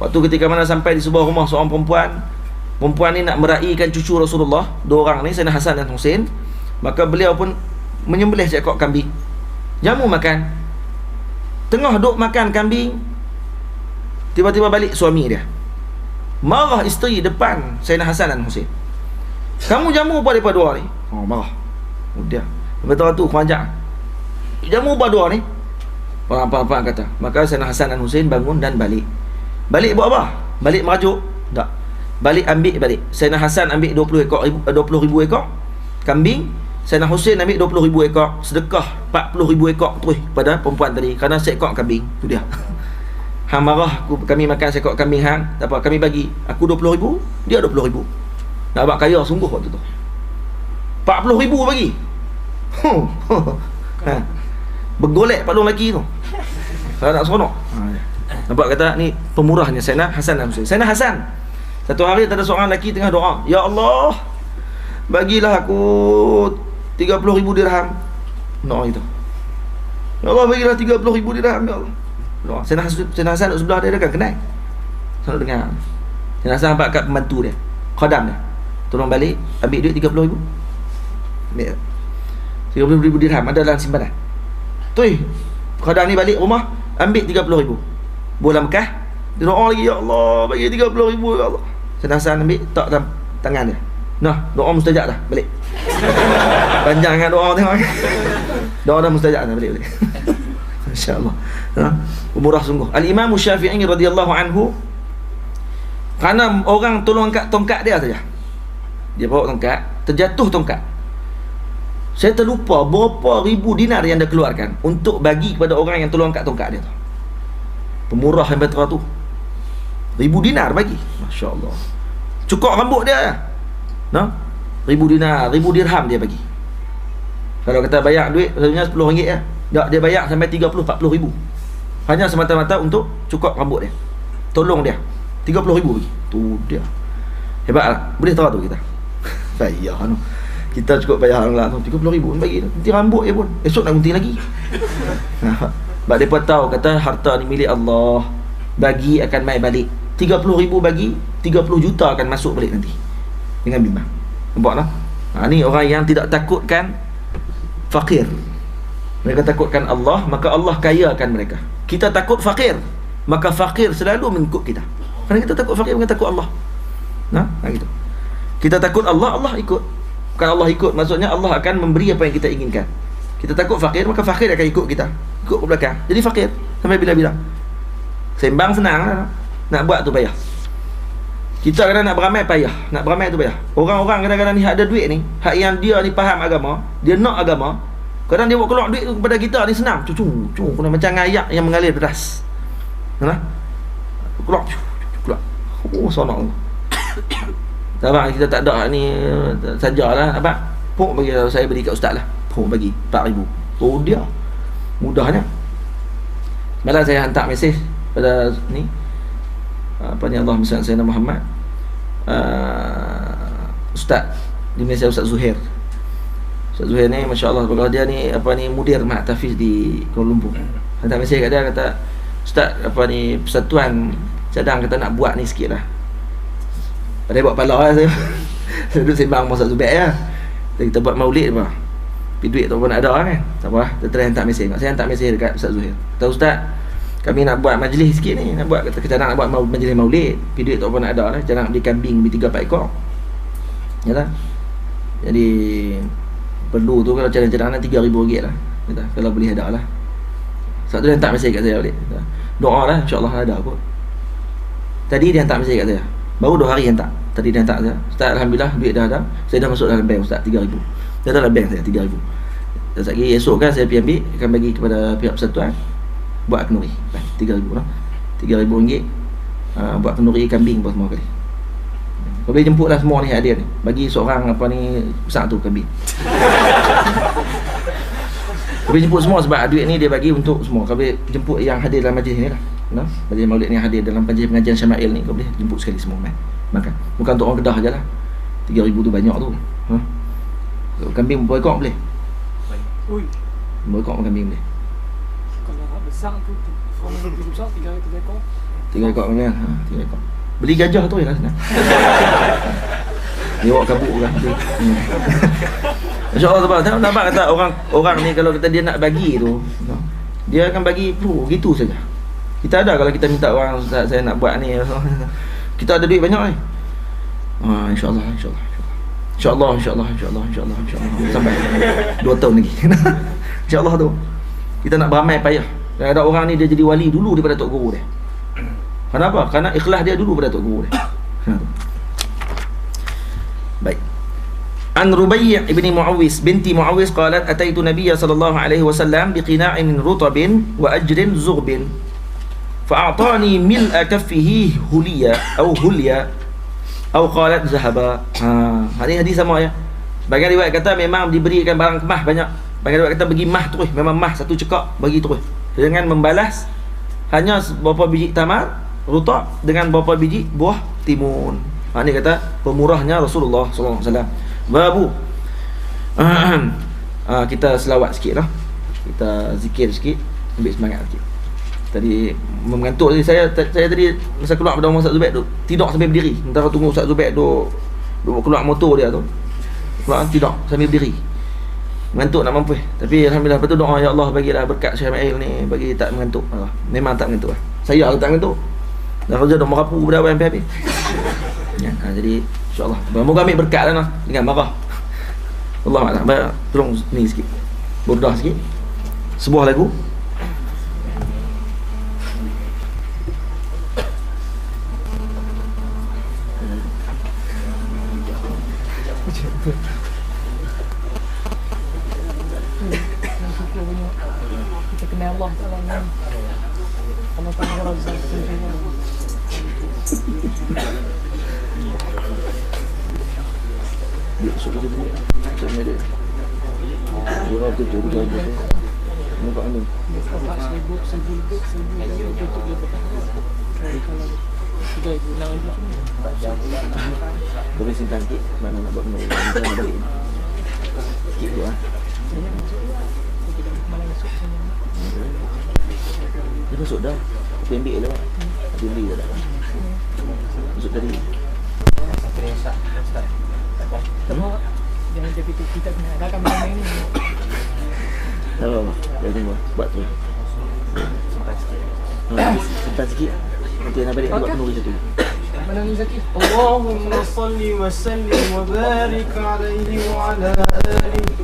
Waktu ketika mana sampai di sebuah rumah seorang perempuan ni nak meraihkan cucu Rasulullah, dua orang ni, Sayyidina Hasan dan Husain, maka beliau pun menyembelih seekor kambing, jamu makan. Tengah duk makan kambing, tiba-tiba balik suami dia, marah isteri depan Sayyidina Hasan dan Husain. Kamu jamu apa daripada dua ni? Marah. Udah. Betul tu kemajak. Jamu apa dua ni? Apa-apa kata. Maka Sayyidina Hasan dan Husain bangun dan balik. Balik buat apa? Balik merajuk? Tak. Balik ambil balik. Sayyidina Hasan ambil 20,000 ekor kambing. Sayyidina Husain ambil 20,000 ekor. Sedekah 40,000 ekor terus pada perempuan tadi kerana seekor kambing. Tu dia. Hang marah kami makan seekor kambing hang. Tak apa, kami bagi. Aku 20,000, dia 20,000. Nak buat kaya sungguh waktu tu. 40,000 bagi. Bergolek palung lelaki tu. Saya nak seronok. Nampak kata ni pemurahnya Sayyidina Hasan dan Husain. Sayyidina Hasan, satu hari ada seorang lelaki tengah doa, ya Allah, bagilah aku 30,000 dirham. Doa itu. Ya Allah, bagilah 30,000 dirham, ya Allah. Doa. Sayyidina Hasan duduk sebelah dia kan kenal. Selalu dengar. Sayyidina Hasan nampak kat pembantu dia, khadam dia. Tolong balik, ambil duit 30,000. Ambil 30,000 dirham ada dalam simpanan. Tu, khadam ni balik rumah, ambil 30,000. Bola Mekah, dia doa lagi, ya Allah, bagi 30,000 ya Allah. Sayyidina Hasan ambil tak dalam tangan dia. Nah, doa mustajab dah, balik. Panjang kan doa tengok. Doa dah mustajab dah, balik. Masya-Allah. Murah sungguh. Al-Imam Syafi'i radhiyallahu anhu, kerana orang tolong angkat tongkat dia saja. Dia bawa tongkat, terjatuh tongkat. Saya terlupa berapa ribu dinar yang dia keluarkan untuk bagi kepada orang yang tolong angkat tongkat dia tu. Pemurah yang betul tu. 1,000 dinar bagi. Masya-Allah. Cukup rambut dia. Nah, 1,000 dinar, 1,000 dirham dia bagi. Kalau kata bayar duit sebenarnya RM10 ya. Tak, dia bayar sampai 30-40 ribu. Hanya semata-mata untuk cukup rambut dia. Tolong dia. 30,000 bagi. Tu dia. Hebatlah. Boleh tahu tu kita. Bayar tu. Kita cukup bayar lah tu 30,000 bagi. Nanti rambut dia pun. Esok nak gunting lagi. Sebab mereka tahu kata harta ni milik Allah. Bagi akan mai balik. 30,000 bagi, 30 juta akan masuk balik nanti. Dengan bimbang. Nampak tak? Ni orang yang tidak takutkan fakir. Mereka takutkan Allah, maka Allah kayakan mereka. Kita takut fakir, maka fakir selalu mengikut kita. Kerana kita takut fakir, bukan takut Allah. Gitu. Kita takut Allah, Allah ikut. Bukan Allah ikut, maksudnya Allah akan memberi apa yang kita inginkan. Kita takut fakir, maka fakir akan ikut kita. Ikut ke belakang. Jadi fakir sampai bila-bila. Sembang senang lah. Nak buat tu payah. Kita kadang nak beramai payah. Nak beramai tu payah. Orang-orang kadang-kadang ni ada duit ni, hak yang dia ni faham agama, dia nak agama, kadang dia buat keluar duit tu kepada kita ni senang. Cucu kena macam ayak yang mengalir deras. Keluar. Oh, sonok tu. Abang kita tak ada ni sajalah abang. Pok bagi saya beri kat ustaz lah. Pok bagi 4,000. Oh dia. Mudahnya. Malah saya hantar mesej pada ni apa ni, Allahumma salli ala Sayyidina Muhammad, ustaz di Malaysia, Ustaz Zuhair. Ustaz Zuhair ni masya-Allah, dia ni apa ni mudir Mak Tafiz di Kuala Lumpur. Hantar mesej kat dia kata, ustaz apa ni persatuan cadang kata nak buat ni sikit lah. Pada buat pala lah saya. Saya duduk sembang dengan Ustaz Zubair ya. Kita buat maulid apa. Tapi duit tu pun nak ada kan. Tak apa, kita try hantar mesej. Saya hantar mesej dekat Ustaz Zuhair. Kata ustaz, kami nak buat majlis sikit ni, nak buat kata cadang nak buat majlis maulid. Tapi duit tu pun nak ada lah. Cadang nak beli kambing, beli 3-4 ekor. Yalah. Jadi perlu tu kalau cadang-cadang nak RM3,000 lah. Kata, kalau boleh ada lah. Ustaz tu dia hantar mesej kat saya balik. Doa lah, insya-Allah ada kot. Tadi dia hantar mesej kat saya. Baru 2 hari hantar. Tadi dia hantar saya. Ustaz, alhamdulillah duit dah ada. Saya dah masuk dalam bank Ustaz 3,000. Dah dalam bank saya 3,000. Dan lagi esok kan saya pergi ambil, akan bagi kepada pihak persatuan buat kenduri. 3,000 lah. RM3,000 buat kenduri kambing buat semua kali. Kau boleh jemput lah semua ni hadiah ni. Bagi seorang apa ni besar tu kambing. Kau boleh jemput semua sebab duit ni dia bagi untuk semua. Kau boleh jemput yang hadir dalam majlis ni lah. Nah, majlis maulid ni hadir dalam pengajian Syama'il ni, kau boleh jemput sekali semua makan. Bukan untuk orang Kedah je lah. 3,000 tu banyak tu. Kambing berapa ekor boleh? Ui. Berapa ekor kambing boleh? Kalau besar tu, kalau lebih besar 3 ekor. 3 ekor kan? 3 ekor. Beli gajah tu je lah senang. Dia bawa kabut kan. InsyaAllah tu nampak kata orang ni kalau kata dia nak bagi tu, dia akan bagi gitu saja. Kita ada kalau kita minta orang, Ustaz saya nak buat ni, kita ada duit banyak ni. InsyaAllah sampai 2 tahun lagi. InsyaAllah tu kita nak beramai payah. Dan ada orang ni dia jadi wali dulu daripada tok guru dia. Kenapa? Karena ikhlas dia dulu pada tok guru dia. Baik. An Rubai' ibni Muawis binti Muawis qalat ataitu Nabiyya sallallahu alaihi wasallam biqina'in min rutabin wa ajrin zughbin fa'atani mil'a kaffihi hulya atau qalat zahaba. Hadis hadis sama ya. Sebagian riwayat kata memang diberikan barang kemah banyak. Sebagian riwayat kata bagi mah terus, memang mah satu cekak bagi terus. Dengan membalas hanya beberapa biji tamar rutab dengan beberapa biji buah timun. Ini kata pemurahnya Rasulullah sallallahu alaihi wasallam. Babu. Kita selawat sikit lah. Kita zikir sikit, ambil semangat sikit. Tadi mengantuk tadi saya tadi masa keluar pada Ustaz Zubair tu tidur sampai berdiri. Sementara tunggu Ustaz Zubair duk keluar motor dia tu. Keluar tidur sambil berdiri. Mengantuk nak mampu. Tapi alhamdulillah lepas tu doa, ya Allah bagilah berkat Syama'il ni, bagi tak mengantuk. Memang tak mengantuk lah. Saya tak mengantuk. Dah kerja dah merapu pada awal sampai habis. Ya, jadi insya-Allah moga ambil berkat lah dengan marah. Allah Taala tolong ni sikit. Burdah sikit. Sebuah lagu. Kita kenal Allah Taala ni. Allah Taala razak semua. Sudah jadi macam dia. Dia tu dia nampak ni. Boleh simpan sikit. Mana nak buat benda ni. Sikit tu ah. Dia masuk dah. Dia ambil lah. Dia beli dah. Masuk tadi. Tengok jangan jadi kita kena ada kamera ni. Tahu. Dia tengok buat tu. Simpan sikit. Nanti nak balik buat kenduri satu. Mana ni Zaki? Allahumma salli wa sallim wa barik alaihi wa ala alihi